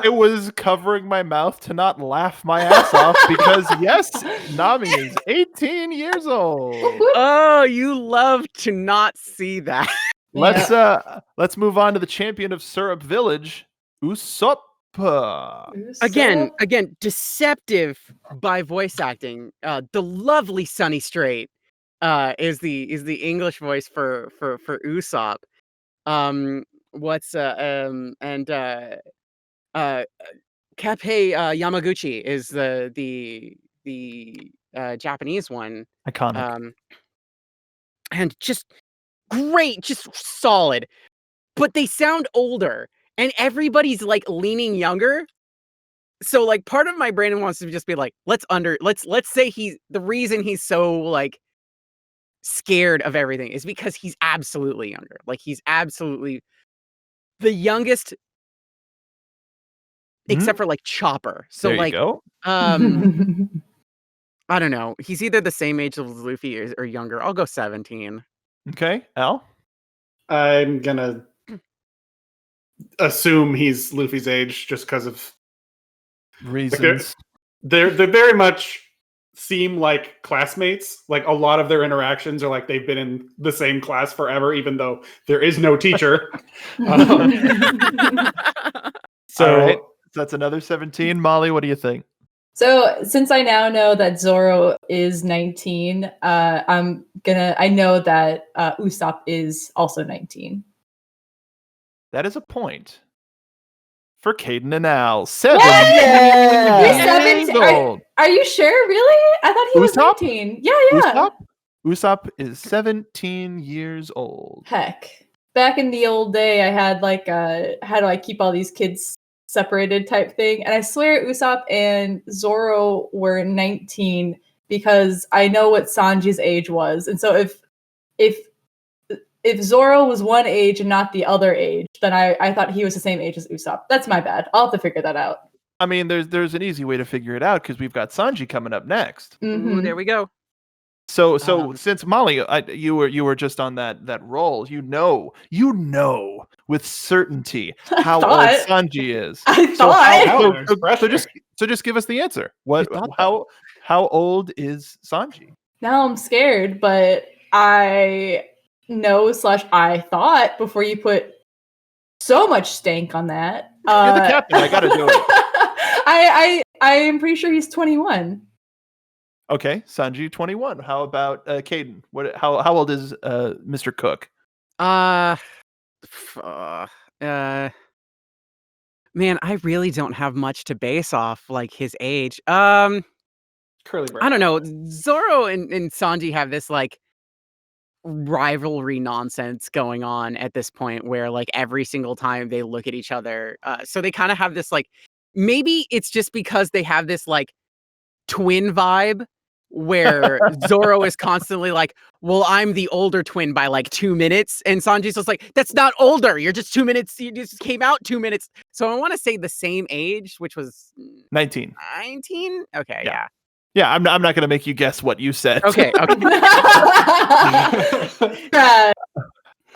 was covering my mouth to not laugh my ass off because yes, Nami is 18 years old. Oh, you love to not see that. Let's move on to the champion of Syrup Village, Usopp. Again, deceptive by voice acting. The lovely Sunny Strait is the English voice for Usopp. Kappei Yamaguchi is the Japanese one. Iconic. And just great, just solid. But they sound older, and everybody's like leaning younger. So like part of my brain wants to just be like, let's say the reason he's so like scared of everything is because he's absolutely younger. Like he's absolutely the youngest except for like Chopper. So there like you go. I don't know. He's either the same age as Luffy or younger. I'll go 17. Okay, Al? I'm gonna assume he's Luffy's age just because of reasons. They're very much seem like classmates. Like a lot of their interactions are like they've been in the same class forever, even though there is no teacher. So right. That's another 17. Molly, what do you think? So since I now know that Zoro is 19, I know that Usopp is also 19. That is a point for Kdin and Al. 7 years old. Are you sure? Really? I thought he was 19. Yeah. Usopp is 17 years old. Heck. Back in the old day, I had like how do I keep all these kids separated type thing. And I swear Usopp and Zoro were 19 because I know what Sanji's age was. And so if Zoro was one age and not the other age, then I thought he was the same age as Usopp. That's my bad. I'll have to figure that out. I mean, there's an easy way to figure it out because we've got Sanji coming up next. Mm-hmm. Ooh, there we go. So since Molly, you were just on that roll, you know with certainty how old Sanji is. I thought. So just give us the answer. How old is Sanji? Now I'm scared, but I know / I thought before you put so much stank on that. You're the captain. I gotta do it. I am pretty sure he's 21. Okay, Sanji 21. How about Kdin? How old is Mr. Cook? Man, I really don't have much to base off like his age. Curly Brown. I don't know. Zoro and Sanji have this like rivalry nonsense going on at this point where like every single time they look at each other, so they kind of have this like, maybe it's just because they have this like twin vibe where Zoro is constantly like, well, I'm the older twin by like 2 minutes. And Sanji's just like, that's not older. You're just 2 minutes. You just came out 2 minutes. So I want to say the same age, which was 19. 19? Okay, yeah. Yeah, I'm not going to make you guess what you said. Okay.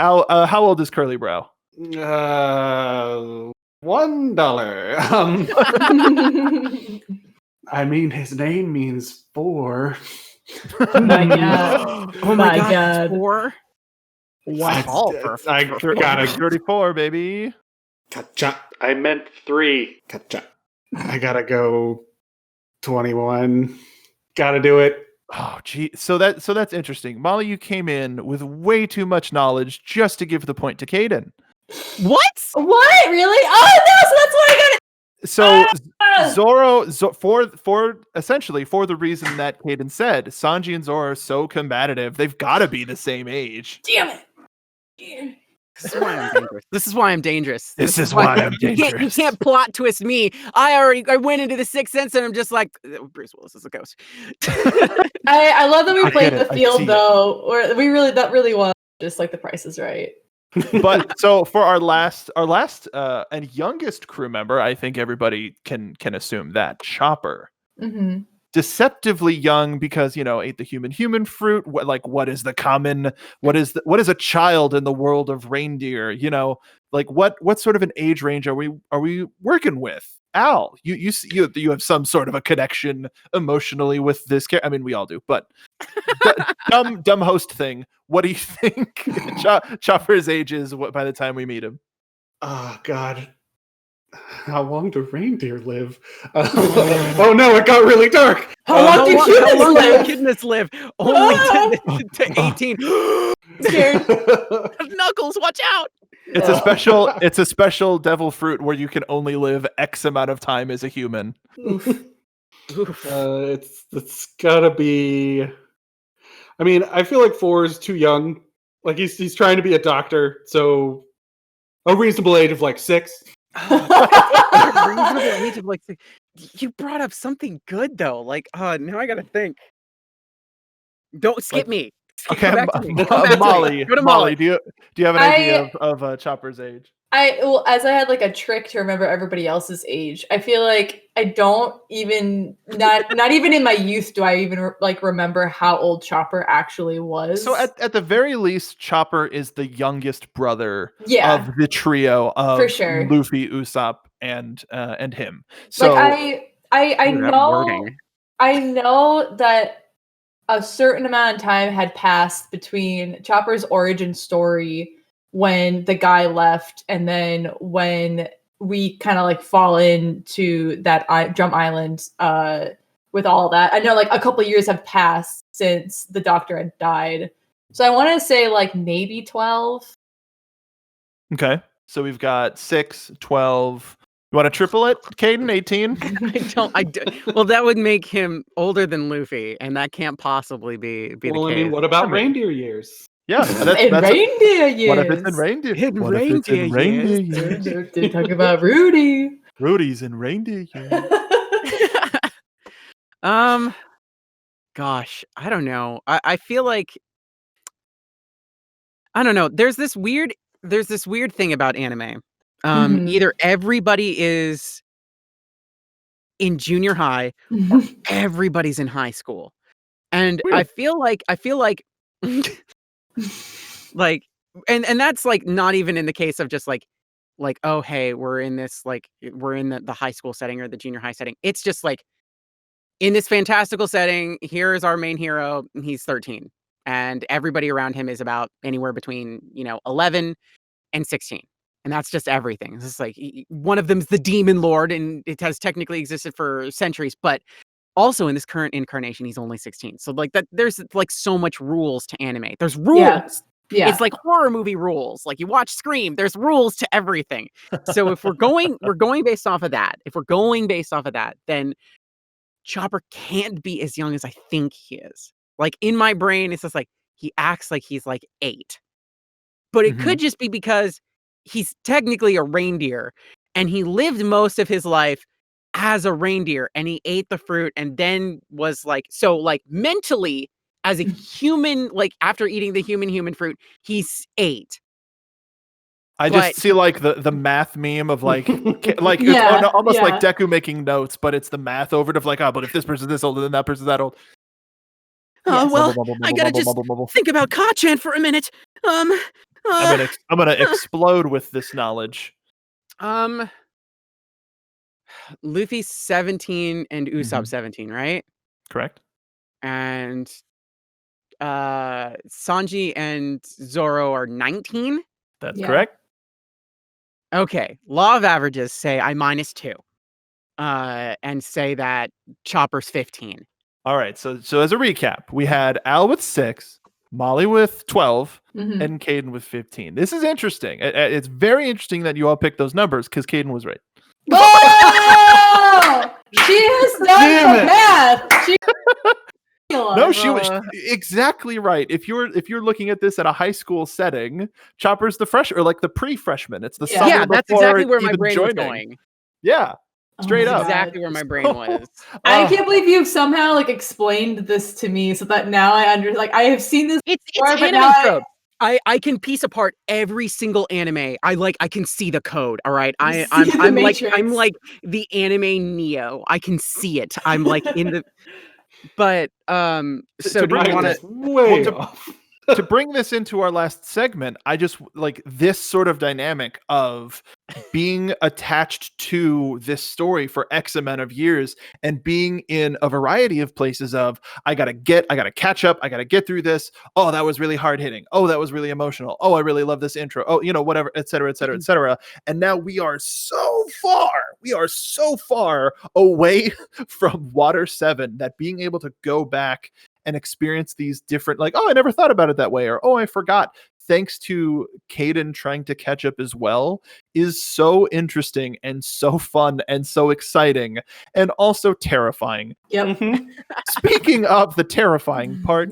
Al, how old is Curly Brow? $1. I mean, his name means 4. Oh my god! Oh my god! 4? What? I got a 34, baby. Gotcha. I meant 3. Gotcha. I gotta go 21. Gotta do it. Oh, gee. So that's interesting. Molly, you came in with way too much knowledge just to give the point to Kdin. What? What? Really? Oh no! So that's why I got it. So Zoro, for essentially for the reason that Kdin said, Sanji and Zoro are so combative, they've got to be the same age. Damn it! This is why I'm dangerous. This is why I'm dangerous. This is why I'm dangerous. You can't plot twist me. I went into the Sixth Sense and I'm just like, Bruce Willis is a ghost. I love that we played the field though, or that really was just like The Price is Right. But so for our last and youngest crew member, I think everybody can assume that Chopper. Mm-hmm. deceptively young because ate the human fruit. What is the common? What is a child in the world of reindeer? What sort of an age range are we working with? Al, you have some sort of a connection emotionally with this character. I mean, we all do, but dumb host thing. What do you think Chopper's age is by the time we meet him? Oh God, how long do reindeer live? Oh no, it got really dark. How long do echidnas live? Only to 18. Scared. Knuckles, watch out! It's a special devil fruit where you can only live X amount of time as a human. Oof. It's gotta be. I mean, I feel like 4 is too young. Like he's trying to be a doctor, so a reasonable age of like 6. A reasonable age of like 6. You brought up something good though. Like, now I gotta think. Don't skip me. Okay, Come back to me. Come back to me. Molly. Go to Molly, do you have an idea of Chopper's age? As I had like a trick to remember everybody else's age, I feel like I don't even not even in my youth do I even like remember how old Chopper actually was. So at the very least, Chopper is the youngest brother Yeah. of the trio of For sure. Luffy, Usopp, and him. So like I know that a certain amount of time had passed between Chopper's origin story when the guy left and then when we kind of like fall into that Drum Island with all that. I know like a couple of years have passed since the doctor had died. So I want to say like maybe 12. Okay. So we've got 6, 12. You want to triple it, Kdin? 18? I don't. Well, that would make him older than Luffy, and that can't possibly be the case. I mean, what about reindeer years? Yeah, reindeer years. What if it's in reindeer? What if it's in reindeer years? They talk about Rudy. Rudy's in reindeer years. Gosh, I don't know. I feel like I don't know. There's this weird thing about anime. Either everybody is in junior high or everybody's in high school. And weird. I feel like like and that's like not even in the case of just like oh hey, we're in this like we're in the high school setting or the junior high setting. It's just like in this fantastical setting, here is our main hero, and he's 13. And everybody around him is about anywhere between, 11 and 16. And that's just everything. It's just like one of them's the demon lord, and it has technically existed for centuries. But also in this current incarnation, he's only 16. So like that, there's like so much rules to anime. There's rules. Yeah. It's like horror movie rules. Like you watch Scream, there's rules to everything. So if we're going based off of that, then Chopper can't be as young as I think he is. Like in my brain, it's just like he acts like he's like 8. But it could just be because he's technically a reindeer and he lived most of his life as a reindeer and he ate the fruit and then was like, so like mentally as a human, like after eating the human fruit, he's 8. I just see like the math meme of like it's almost like Deku making notes, but it's the math over it of like, but if this person's this old, then that person's that old. Oh, well, I gotta just think about Kachan for a minute. I'm gonna explode with this knowledge. Luffy's 17 and Usopp 17, right? Correct. And Sanji and Zoro are 19? That's correct. Okay. Law of averages say I -2. And say that Chopper's 15. All right, so as a recap, we had Al with 6, Molly with 12, and Kdin with 15. This is interesting. It's very interesting that you all picked those numbers because Kdin was right. Oh! She has done the math. No, she was exactly right. If you're looking at this at a high school setting, Chopper's the the pre-freshman. It's the summer before that's exactly where my brain was joining. going. Yeah. Straight up. Exactly where my brain was. I can't believe you've somehow like explained this to me so that now I I have seen this it's before, but anime trope. I can piece apart every single anime. I can see the code. All right, You I'm see the I'm Matrix. like the anime Neo. I can see it. I'm like in the. But so to do bring we want this- to? way to- off. to bring this into our last segment, I just like this sort of dynamic of being attached to this story for X amount of years and being in a variety of places of I gotta catch up, I gotta get through this. Oh, that was really hard hitting. Oh, that was really emotional. Oh, I really love this intro. Oh, whatever, etc., etc., etc. And now we are so far away from Water 7 that being able to go back and experience these different, like, oh, I never thought about it that way, or oh, I forgot, thanks to Kdin trying to catch up as well, is so interesting and so fun and so exciting and also terrifying. Yep. Speaking of the terrifying part,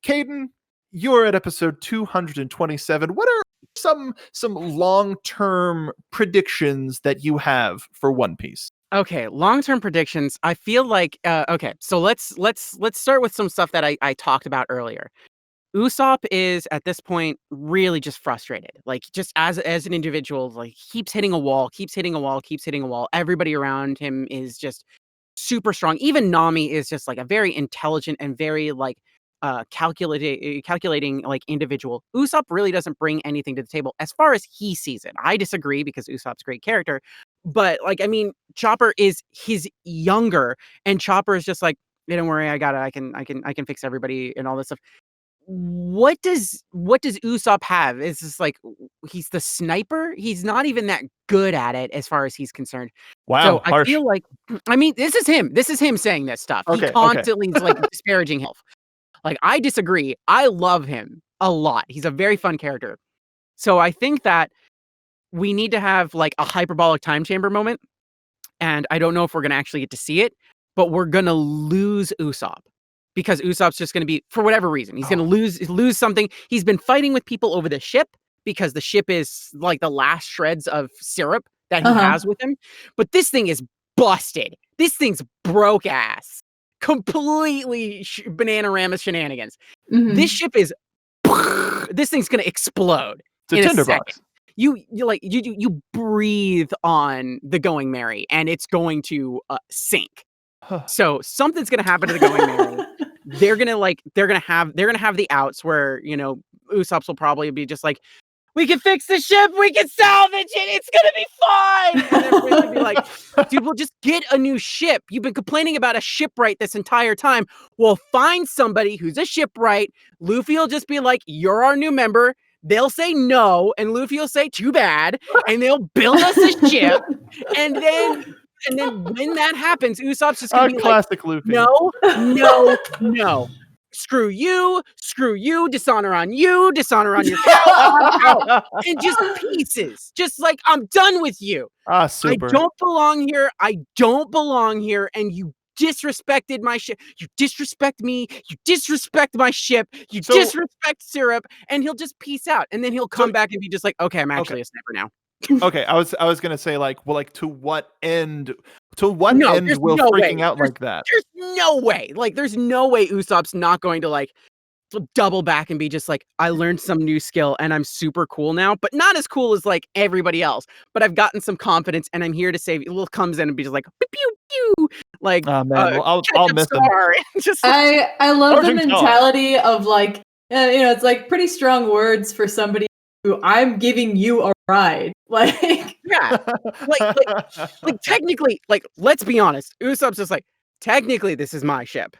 Kdin, you're at episode 227. What are some long-term predictions that you have for One Piece? Okay, long-term predictions. I feel like okay, so let's start with some stuff that I talked about earlier. Usopp is at this point really just frustrated. Like just as an individual, like keeps hitting a wall, keeps hitting a wall, keeps hitting a wall. Everybody around him is just super strong. Even Nami is just like a very intelligent and very like calculating like individual. Usopp really doesn't bring anything to the table as far as he sees it. I disagree because Usopp's a great character, but like I mean, Chopper is his younger, and Chopper is just like, "Hey, don't worry, I got it. I can fix everybody and all this stuff." What does Usopp have? Is this like he's the sniper? He's not even that good at it as far as he's concerned. Wow, So I harsh. feel like I mean, this is him. This is him saying this stuff. Okay, He okay. constantly is like disparaging health. Like I disagree. I love him a lot. He's a very fun character. So I think that we need to have like a hyperbolic time chamber moment. And I don't know if we're gonna actually get to see it, but we're gonna lose Usopp. Because Usopp's just gonna be, for whatever reason, he's gonna lose something. He's been fighting with people over the ship because the ship is like the last shreds of syrup that he has with him. But this thing is busted. This thing's broke ass. Completely Bananarama shenanigans. This ship is this thing's gonna explode. It's a tinderbox. You breathe on the Going Merry and it's going to sink. So something's gonna happen to the Going Merry. They're gonna have the outs where Usopp will probably be just like, we can fix the ship, we can salvage it, it's gonna be fine. And everybody's gonna be like, dude, we'll just get a new ship. You've been complaining about a shipwright this entire time. We'll find somebody who's a shipwright. Luffy will just be like, you're our new member. They'll say no, and Luffy will say too bad, and they'll build us a ship, and then when that happens, Usopp's just gonna be classic like, Luffy. no. Screw you, dishonor on your cow, I'm out. And just pieces. Just like, I'm done with you. Super. I don't belong here, and you disrespected my ship. You disrespect me. You disrespect my ship. You disrespect syrup, and he'll just peace out. And then he'll come back and be just like, okay, I'm actually a sniper now. Okay, I was gonna say like, well, like to what end? To what end will freaking out like that? There's no way. Like, there's no way Usopp's not going to like double back and be just like, I learned some new skill and I'm super cool now, but not as cool as like everybody else. But I've gotten some confidence and I'm here to save you. Lil comes in and be just like, pew pew pew. Like, oh man, well, I'll miss him. Just I love the mentality of like, it's like pretty strong words for somebody who I'm giving you a ride. Like, yeah, like technically, like, let's be honest. Usopp's just like, technically, this is my ship.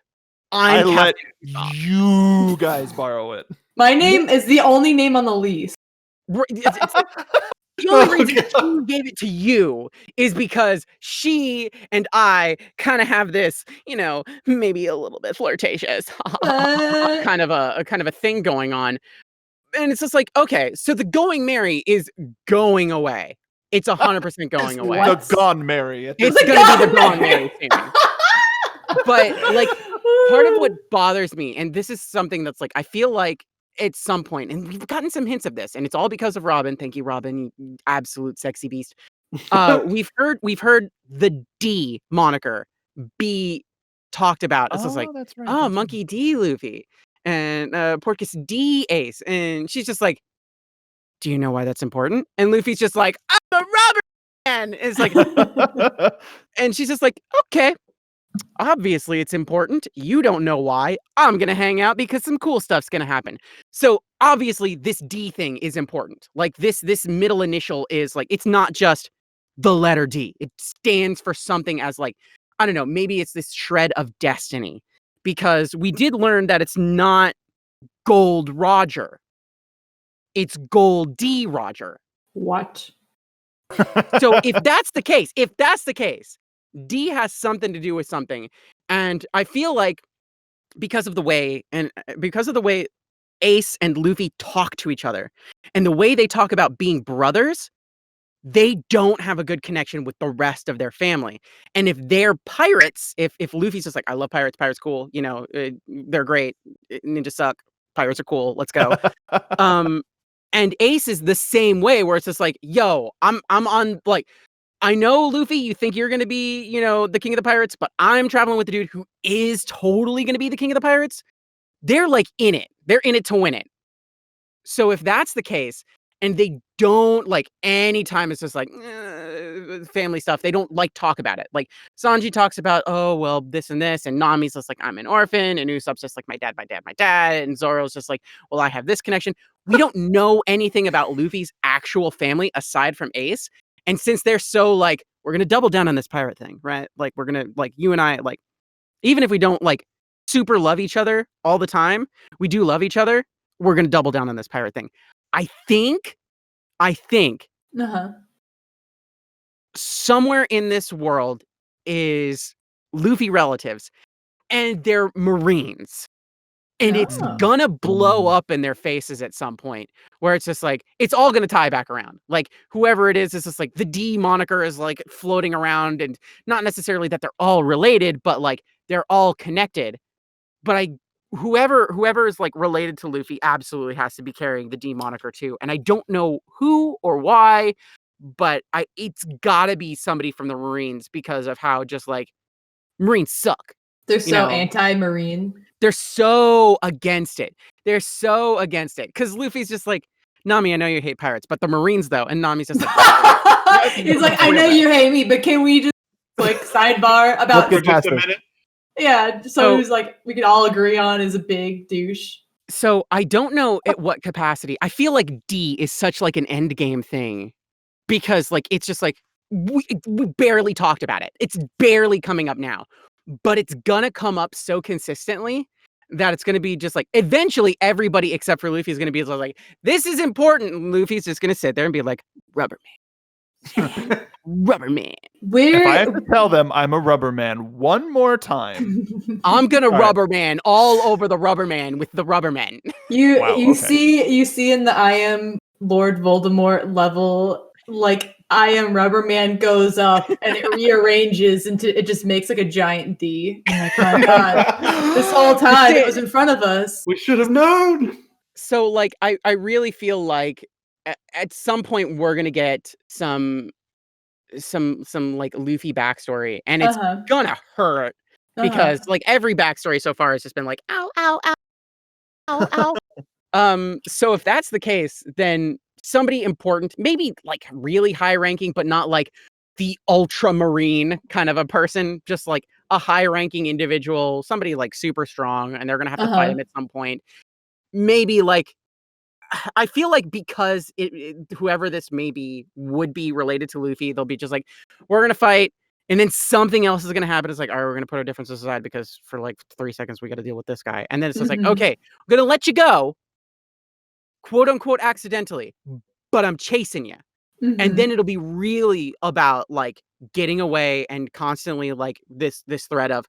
I let you guys borrow it. My name is the only name on the lease. The only reason she gave it to you is because she and I kind of have this, maybe a little bit flirtatious kind of a thing going on. And it's just like, okay, so the Going Merry is going away. It's 100% going away. The Gone Merry. It's going to be the Gone Merry thing. But like, part of what bothers me, and this is something that's like, I feel like at some point, and we've gotten some hints of this, and it's all because of Robin. Thank you, Robin, you absolute sexy beast. We've heard the D moniker be talked about. It's just like, that's right. oh, Monkey D. Luffy. And Porcus D Ace. And she's just like, do you know why that's important? And Luffy's just like, I'm a rubber man. And it's like, and she's just like, okay, obviously it's important. You don't know why. I'm going to hang out because some cool stuff's going to happen. So obviously this D thing is important. Like this middle initial is like, it's not just the letter D. It stands for something as like, I don't know, maybe it's this shred of destiny, because we did learn that it's not Gold Roger. It's Gold D Roger. What? So if that's the case, D has something to do with something. And I feel like because of the way Ace and Luffy talk to each other and the way they talk about being brothers, they don't have a good connection with the rest of their family. And if they're pirates, if Luffy's just like, I love pirates, pirates cool, you know, they're great, ninjas suck, pirates are cool, let's go. And Ace is the same way, where it's just like, yo, I'm on, like, I know, Luffy, you think you're gonna be, you know, the king of the pirates, but I'm traveling with the dude who is totally gonna be the king of the pirates. They're like in it. They're in it to win it. So if that's the case, and they don't, like, anytime it's just like family stuff, they don't like talk about it. Like Sanji talks about, oh well, this and this, and Nami's just like, I'm an orphan, and Usopp's just like, my dad, and Zoro's just like, well, I have this connection. We don't know anything about Luffy's actual family aside from Ace. And since they're so like, we're gonna double down on this pirate thing, right? Like we're gonna, like, you and I, like, even if we don't like super love each other all the time, we do love each other. We're gonna double down on this pirate thing. I think somewhere in this world is Luffy relatives, and they're Marines. And it's gonna blow up in their faces at some point, where it's just like, it's all gonna tie back around. Like, whoever it is just like, the D moniker is like floating around, and not necessarily that they're all related, but like they're all connected. But whoever is like related to Luffy absolutely has to be carrying the D moniker too. And I don't know who or why, but it's gotta be somebody from the Marines, because of how just like Marines suck. They're so anti-marine. They're so against it. Because Luffy's just like, Nami, I know you hate pirates, but the Marines though. And Nami's just like, he's like, I know you hate me, but can we just like sidebar about for just a minute? Yeah, so who's like, we could all agree on is a big douche. So I don't know at what capacity. I feel like D is such like an end game thing, because like it's just like we barely talked about it. It's barely coming up now, but it's gonna come up so consistently that it's gonna be just like, eventually everybody except for Luffy is gonna be like, this is important. And Luffy's just gonna sit there and be like, rubber man. Rubber man. If I have to tell them I'm a rubber man one more time, I'm gonna rubber man all over the rubber man with the rubber men. You see in the I am Lord Voldemort level, like I am rubber man goes up and it rearranges into, it just makes like a giant D. Oh my god. This whole time it was in front of us. We should have known. So like I really feel like at some point we're gonna get some like Luffy backstory, and it's gonna hurt, because like every backstory so far has just been like, ow, ow, ow, ow, ow. So if that's the case, then somebody important, maybe like really high ranking, but not like the ultramarine kind of a person, just like a high ranking individual, somebody like super strong, and they're gonna have to fight him at some point. Maybe like, I feel like because whoever this may be would be related to Luffy, they'll be just like, we're gonna fight, and then something else is gonna happen. It's like, all right, we're gonna put our differences aside because for like 3 seconds we got to deal with this guy, and then it's just like, okay, we're gonna let you go, quote unquote, accidentally, but I'm chasing you, and then it'll be really about like getting away, and constantly like this threat of,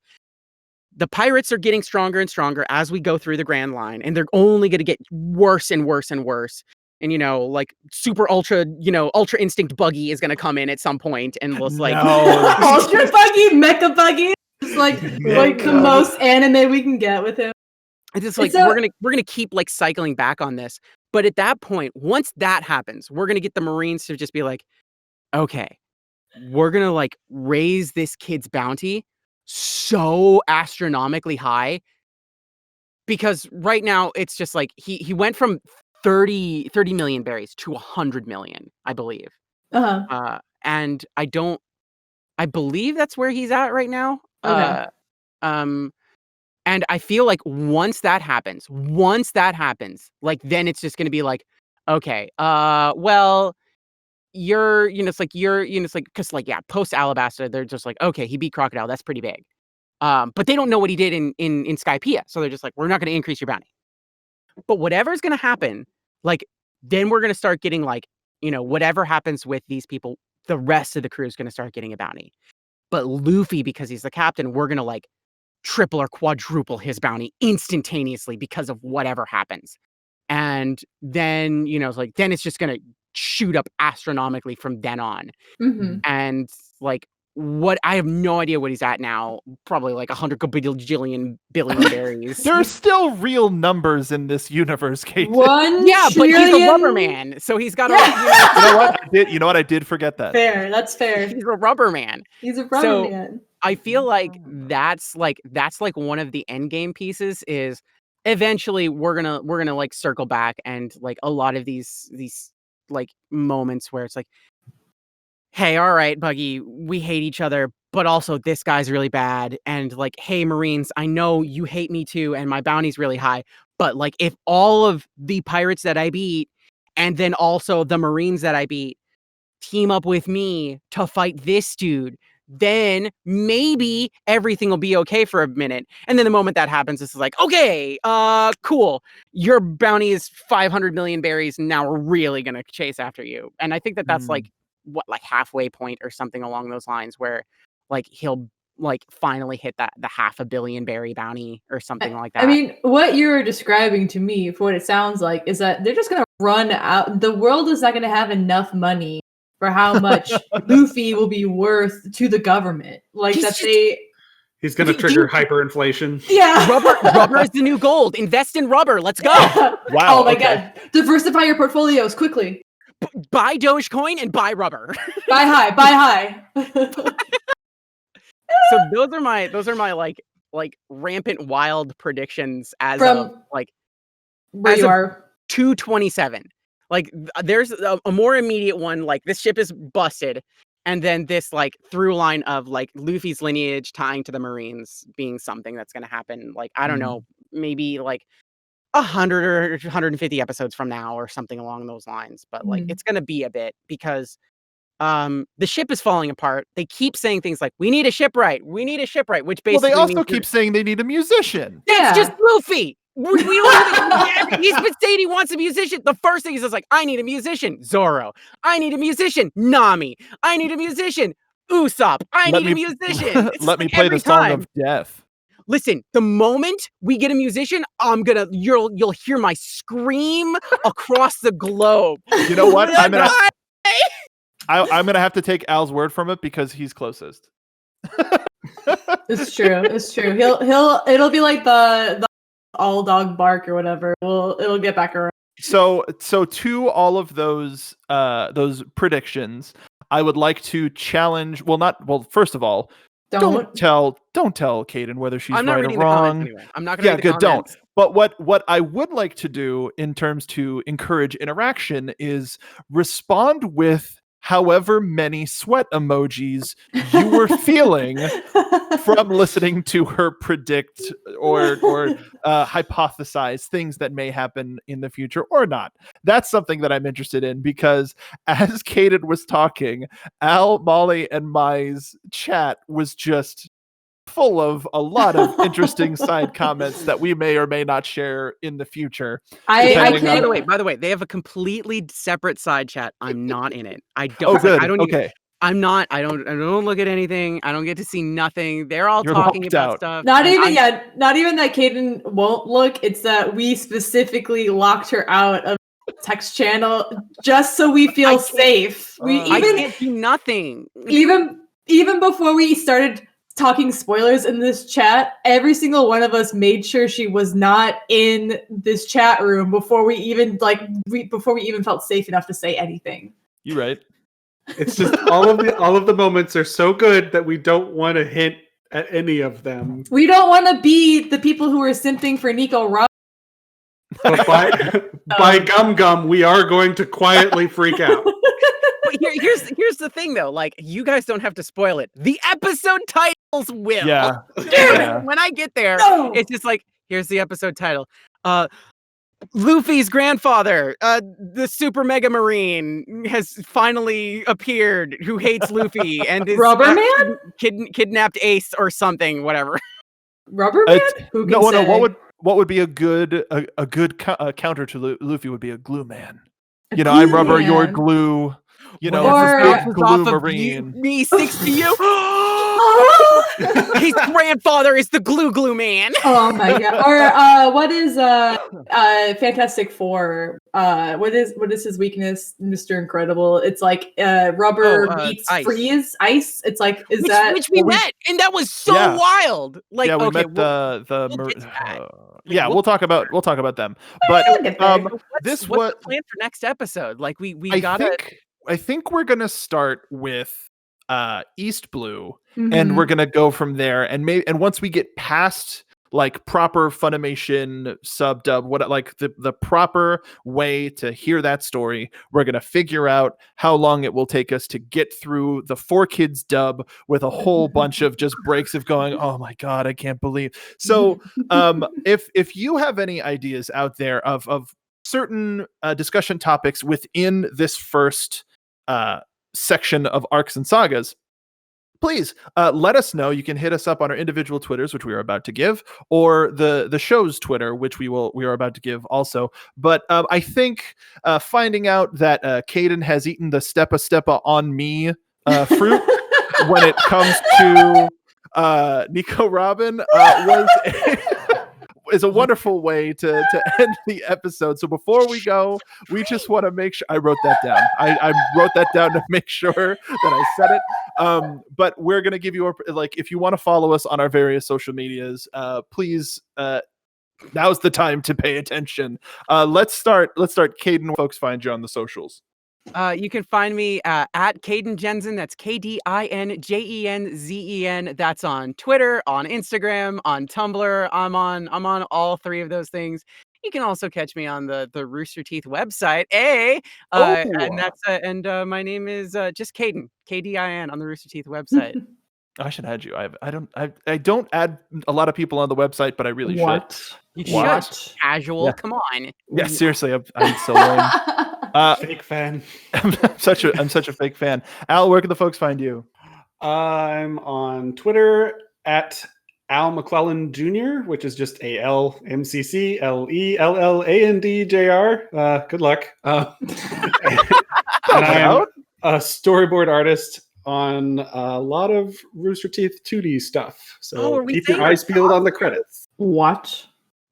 the pirates are getting stronger and stronger as we go through the Grand Line, and they're only going to get worse and worse and worse. And, you know, like super ultra, you know, ultra instinct Buggy is going to come in at some point, and was like, ultra Buggy, mecha Buggy. It's like the most anime we can get with him. It's just like, we're gonna keep like cycling back on this. But at that point, once that happens, we're gonna get the Marines to just be like, okay, we're gonna like raise this kid's bounty so astronomically high because right now it's just like he went from 30 million berries to 100 million, I believe. And I believe that's where he's at right now. Okay. And I feel like once that happens, like then it's just gonna be like, okay, well, it's like, because like, yeah, post Alabasta, they're just like, okay, he beat Crocodile, that's pretty big. But they don't know what he did in Skypiea, so they're just like, we're not gonna increase your bounty. But whatever's gonna happen, like, then we're gonna start getting like, whatever happens with these people, the rest of the crew is gonna start getting a bounty. But Luffy, because he's the captain, we're gonna like triple or quadruple his bounty instantaneously because of whatever happens. And then, then it's just going to shoot up astronomically from then on. Mm-hmm. And like, what I have no idea what he's at now. Probably like 100 billion berries. There are still real numbers in this universe, Kate. Yeah, but he's a rubber man, so he's got to. You know what? I did forget that. Fair. That's fair. He's a rubber man. He's a rubber man. I feel like that's like one of the end game pieces. Is eventually we're gonna like circle back, and like a lot of these like moments where it's like, hey, all right, Buggy, we hate each other, but also this guy's really bad. And like, hey, Marines, I know you hate me too, and my bounty's really high. But like, if all of the pirates that I beat, and then also the Marines that I beat, team up with me to fight this dude, then maybe everything will be okay for a minute. And then the moment that happens, it's like, okay, cool. Your bounty is 500 million berries, and now we're really gonna chase after you. And I think that's like halfway point or something along those lines, where like he'll like finally hit the 500 million berry bounty or something like that. I mean, what you're describing to me, for what it sounds like, is that they're just gonna run out. The world is not gonna have enough money for how much Luffy will be worth to the government. Like he's going to trigger hyperinflation. Yeah. Rubber is the new gold. Invest in rubber. Let's go. Wow. Oh my God. Diversify your portfolios quickly. Buy Dogecoin and buy rubber. Buy high. So those are my like rampant wild predictions as of like where you are 227. Like there's a more immediate one, like this ship is busted, and then this like through line of like Luffy's lineage tying to the Marines being something that's going to happen. Like, I don't know, maybe like 100 or 150 episodes from now or something along those lines. But like, it's going to be a bit, because the ship is falling apart. They keep saying things like, we need a shipwright, which basically they also keep saying they need a musician. That's just Luffy. We don't even, he's been saying he wants a musician. The first thing he says, like, I need a musician, Zoro. I need a musician, Nami. I need a musician, Usopp. I need a musician. Let me play the song of death. Listen, the moment we get a musician, you'll hear my scream across the globe. You know what? I'm gonna have to take Al's word from it, because he's closest. It's true. It'll be like the all dog bark or whatever. It'll get back around. So to all of those predictions, I would like to challenge. First of all, don't tell Kdin whether she's right or wrong. Anyway. I'm not going to. Yeah, good. Don't. But what I would like to do in terms to encourage interaction is respond with however many sweat emojis you were feeling from listening to her predict or hypothesize things that may happen in the future or not. That's something that I'm interested in, because as Kdin was talking, Al, Molly, and Mai's chat was just full of a lot of interesting side comments that we may or may not share in the future. By the way, they have a completely separate side chat. I'm not in it. I don't. Oh, good. I don't. Okay. I'm not. I don't look at anything. I don't get to see nothing. They're all talking about stuff. Not even that Kdin won't look. It's that we specifically locked her out of the text channel just so we feel safe. I can't do nothing. Even before we started talking spoilers in this chat, every single one of us made sure she was not in this chat room before we even felt safe enough to say anything. You're right. It's just all of the moments are so good that we don't want to hint at any of them. We don't want to be the people who are simping for Nico Rob. But by Gum Gum, we are going to quietly freak out. But here's the thing though, like you guys don't have to spoil it. The episode titles will. Yeah. When I get there, No. it's just like, here's the episode title. Luffy's grandfather, the Super Mega Marine, has finally appeared, who hates Luffy and is Rubber Man? Kidnapped Ace or something, whatever. Rubber Man? Who can say? What would be a good counter to Luffy would be a glue man. You know, I'm rubber, you're glue. You know, Or- it's a big glue marine. Me 60 you. His grandfather is the glue man. Oh my god! Or what is Fantastic Four? What is his weakness, Mr. Incredible? It's like rubber meets freeze ice. It's like which we met, and that was so wild. Like we okay, met we'll talk about them. But what's the plan for next episode? Like we gotta. I think we're gonna start with East Blue, and we're gonna go from there. And once we get past like proper Funimation sub dub, the proper way to hear that story, we're gonna figure out how long it will take us to get through the 4Kids dub with a whole bunch of just breaks of going, oh my god, I can't believe. So if you have any ideas out there of certain discussion topics within this first section of arcs and sagas, please let us know. You can hit us up on our individual Twitters, which we are about to give, or the show's Twitter, which we are about to give also. But I think finding out that Kdin has eaten the Steppa on me fruit when it comes to Nico Robin is a wonderful way to end the episode. So before we go, we just want to make sure I wrote that down. I wrote that down to make sure that I said it. But we're gonna give you if you want to follow us on our various social medias, please. Now's the time to pay attention. Let's start. Kdin, where folks find you on the socials. You can find me at Kdin Jensen. That's KDINJENZEN. That's on Twitter, on Instagram, on Tumblr. I'm on all three of those things. You can also catch me on the Rooster Teeth website. And that's my name is just Kdin, KDIN on the Rooster Teeth website. I should add you. I don't add a lot of people on the website, but I really should. You should. Casual. Yeah. Come on. Yeah, seriously, I'm so lame. Fake fan. I'm such a fake fan. Al, where can the folks find you? I'm on Twitter at Al McClellan Jr., which is just ALMCCLELLANDJR. Good luck. And I'm a storyboard artist on a lot of Rooster Teeth 2D stuff. So keep your eyes peeled on the credits. What?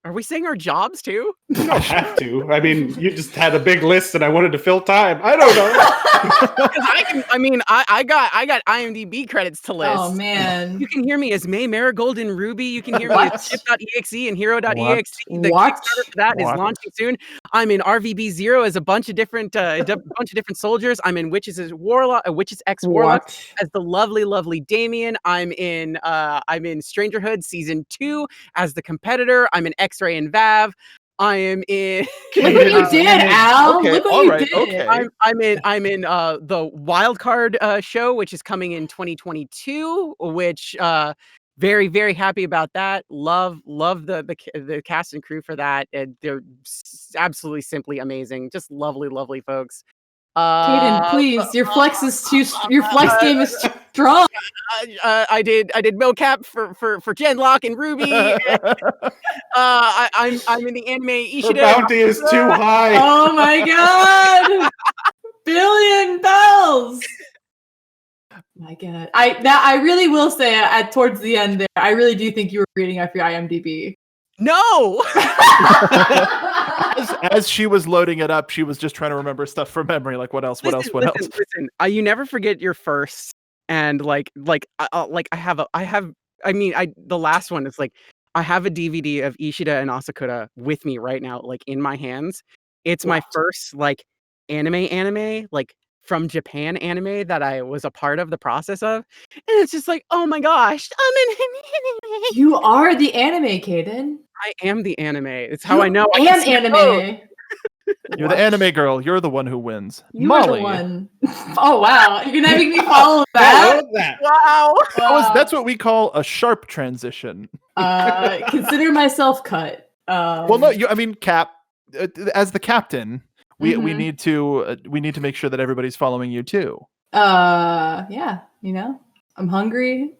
Are we saying our jobs too? You don't have to. I mean, you just had a big list and I wanted to fill time. I don't know. I got IMDb credits to list. Oh man. You can hear me as May Marigold and Ruby. You can hear me as Chip.exe and Hero.exe. The Kickstarter for that is launching soon. I'm in RVB Zero as a bunch of different soldiers. I'm in Witches X Warlock as the lovely Damien. I'm in Strangerhood Season 2 as the competitor. I'm in X-Ray and Vav. I am in. Look what you did, Al. Okay, look what you did. Okay. I'm in the Wild Card show, which is coming in 2022. Which very very happy about that. Love the cast and crew for that. They're absolutely simply amazing. Just lovely folks. Kdin, please, your flex game is too strong. I did mocap for Genlock and Ruby. I'm in the anime Ishida. The bounty is too high. Oh my god! Billion bells. My god, I really will say towards the end there, I really do think you were reading off your IMDb. No. As she was loading it up, she was just trying to remember stuff from memory. Like what else? Listen. You never forget your first, and the last one is like I have a DVD of Ishida and Asakura with me right now, like in my hands. It's my first like anime, like from Japan anime that I was a part of the process of. And it's just like, oh my gosh, I'm an anime. You are the anime, Kdin. I am the anime. It's how I know I am can see the code. anime. You're the anime girl. You're the one who wins. You Molly. were the one. Oh wow, you're gonna make me follow that. Wow. That's what we call a sharp transition. Consider myself cut. Well, no, I mean, Cap, as the captain, we need to make sure that everybody's following you too. Yeah, you know, I'm hungry.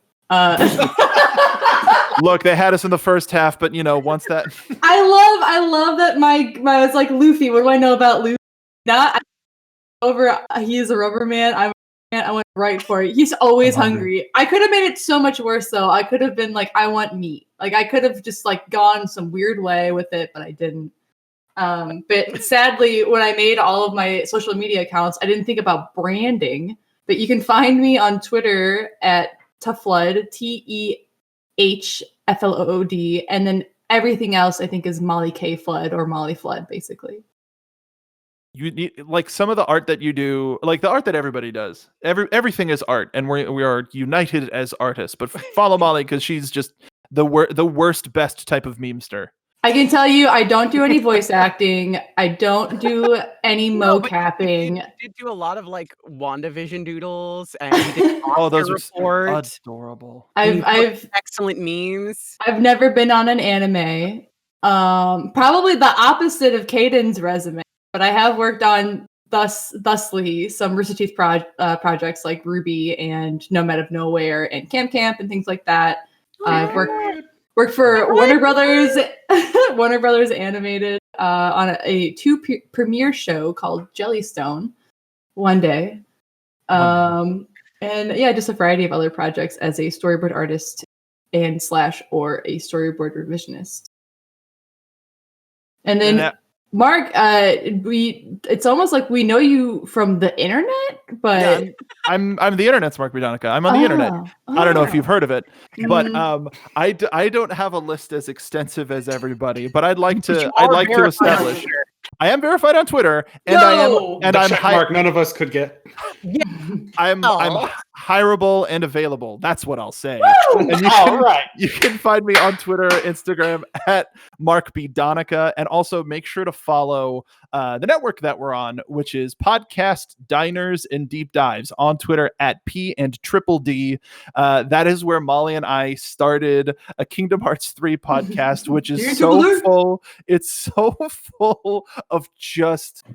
Look, they had us in the first half, but you know, once that I love that my it's like Luffy. What do I know about Luffy? He is a rubber man. I went right for it. He's always hungry. I could have made it so much worse though. I could have been like, I want meat. Like I could have just like gone some weird way with it, but I didn't. But sadly, when I made all of my social media accounts, I didn't think about branding. But you can find me on Twitter at Tufflood, TEHFLOOD, and then everything else I think is Molly K Flood or Molly Flood, basically. You need, like, some of the art that you do, like the art that everybody does. Everything is art, and we are united as artists. But follow Molly because she's just the worst, best type of memester. I can tell you, I don't do any voice acting. I don't do any mocapping. You did do a lot of like WandaVision doodles, and you did those report. are adorable. I've excellent memes. I've never been on an anime. Probably the opposite of Kdin's resume, but I have worked on thusly some Rooster Teeth projects like Ruby and Nomad of Nowhere and Camp and things like that. I've worked for Warner Brothers Animated on a premiere show called Jellystone one day. And yeah, just a variety of other projects as a storyboard artist and / or a storyboard revisionist. And then Mark, it's almost like we know you from the internet, but yeah, I'm the internet's Mark Bidonica. I'm on the internet. I don't know if you've heard of it, but I don't have a list as extensive as everybody, but I'd like to establish. I am verified on Twitter, and I'm Mark none of us could get. Yeah. I'm hireable and available. That's what I'll say. And you can find me on Twitter, Instagram at Mark B. Donica, and also make sure to follow the network that we're on, which is Podcast Diners and Deep Dives on Twitter at P&D. That is where Molly and I started a Kingdom Hearts 3 podcast, which is so full. It's so full of just.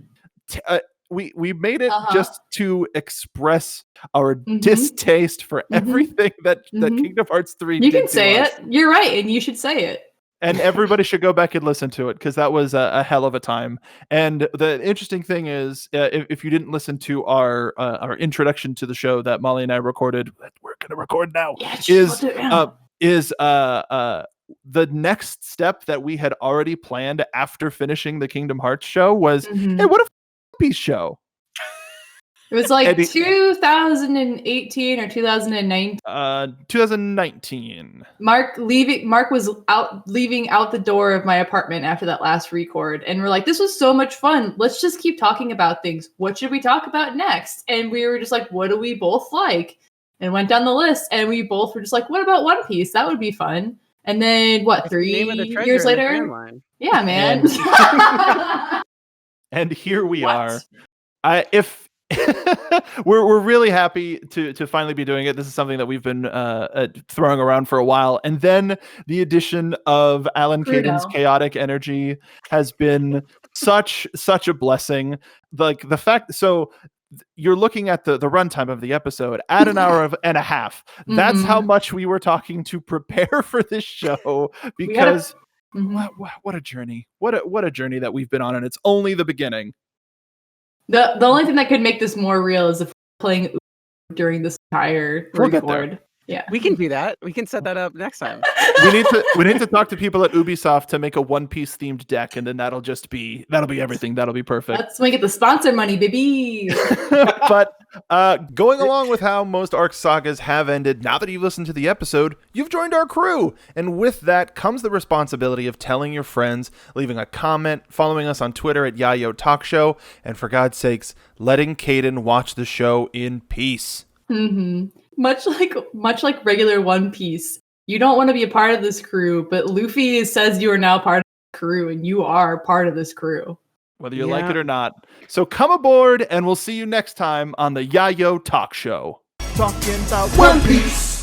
We made it just to express our distaste for everything that Kingdom Hearts 3 You did can say it. You're right, and you should say it. And everybody should go back and listen to it because that was a hell of a time. And the interesting thing is, if you didn't listen to our introduction to the show that Molly and I recorded, we're going to record now, is the next step that we had already planned after finishing the Kingdom Hearts show was, hey, what if Piece show? It was like 2018 or 2019. 2019. Mark was leaving out the door of my apartment after that last record, and we're like, this was so much fun. Let's just keep talking about things. What should we talk about next? And we were just like, what do we both like? And went down the list, and we both were just like, what about One Piece? That would be fun. And then 3 years later? Yeah, man. And here we are. We're really happy to finally be doing it. This is something that we've been throwing around for a while, and then the addition of Alan Kdin's chaotic energy has been such a blessing. Like the fact, so you're looking at the runtime of the episode at an hour and a half. That's how much we were talking to prepare for this show, because what a journey! What a journey that we've been on, and it's only the beginning. The only thing that could make this more real is if we're playing during this entire record. Yeah. We can do that. We can set that up next time. We need to talk to people at Ubisoft to make a One Piece themed deck, and then that'll be everything. That'll be perfect. That's when we get the sponsor money, baby. But going along with how most Arc sagas have ended, now that you've listened to the episode, you've joined our crew. And with that comes the responsibility of telling your friends, leaving a comment, following us on Twitter at Yayo Talk Show, and for God's sakes, letting Kdin watch the show in peace. Mm-hmm. Much like regular One Piece, you don't want to be a part of this crew, but Luffy says you are now part of the crew, and you are part of this crew. Whether you like it or not. So come aboard, and we'll see you next time on the Yayo Talk Show. Talking about One Piece.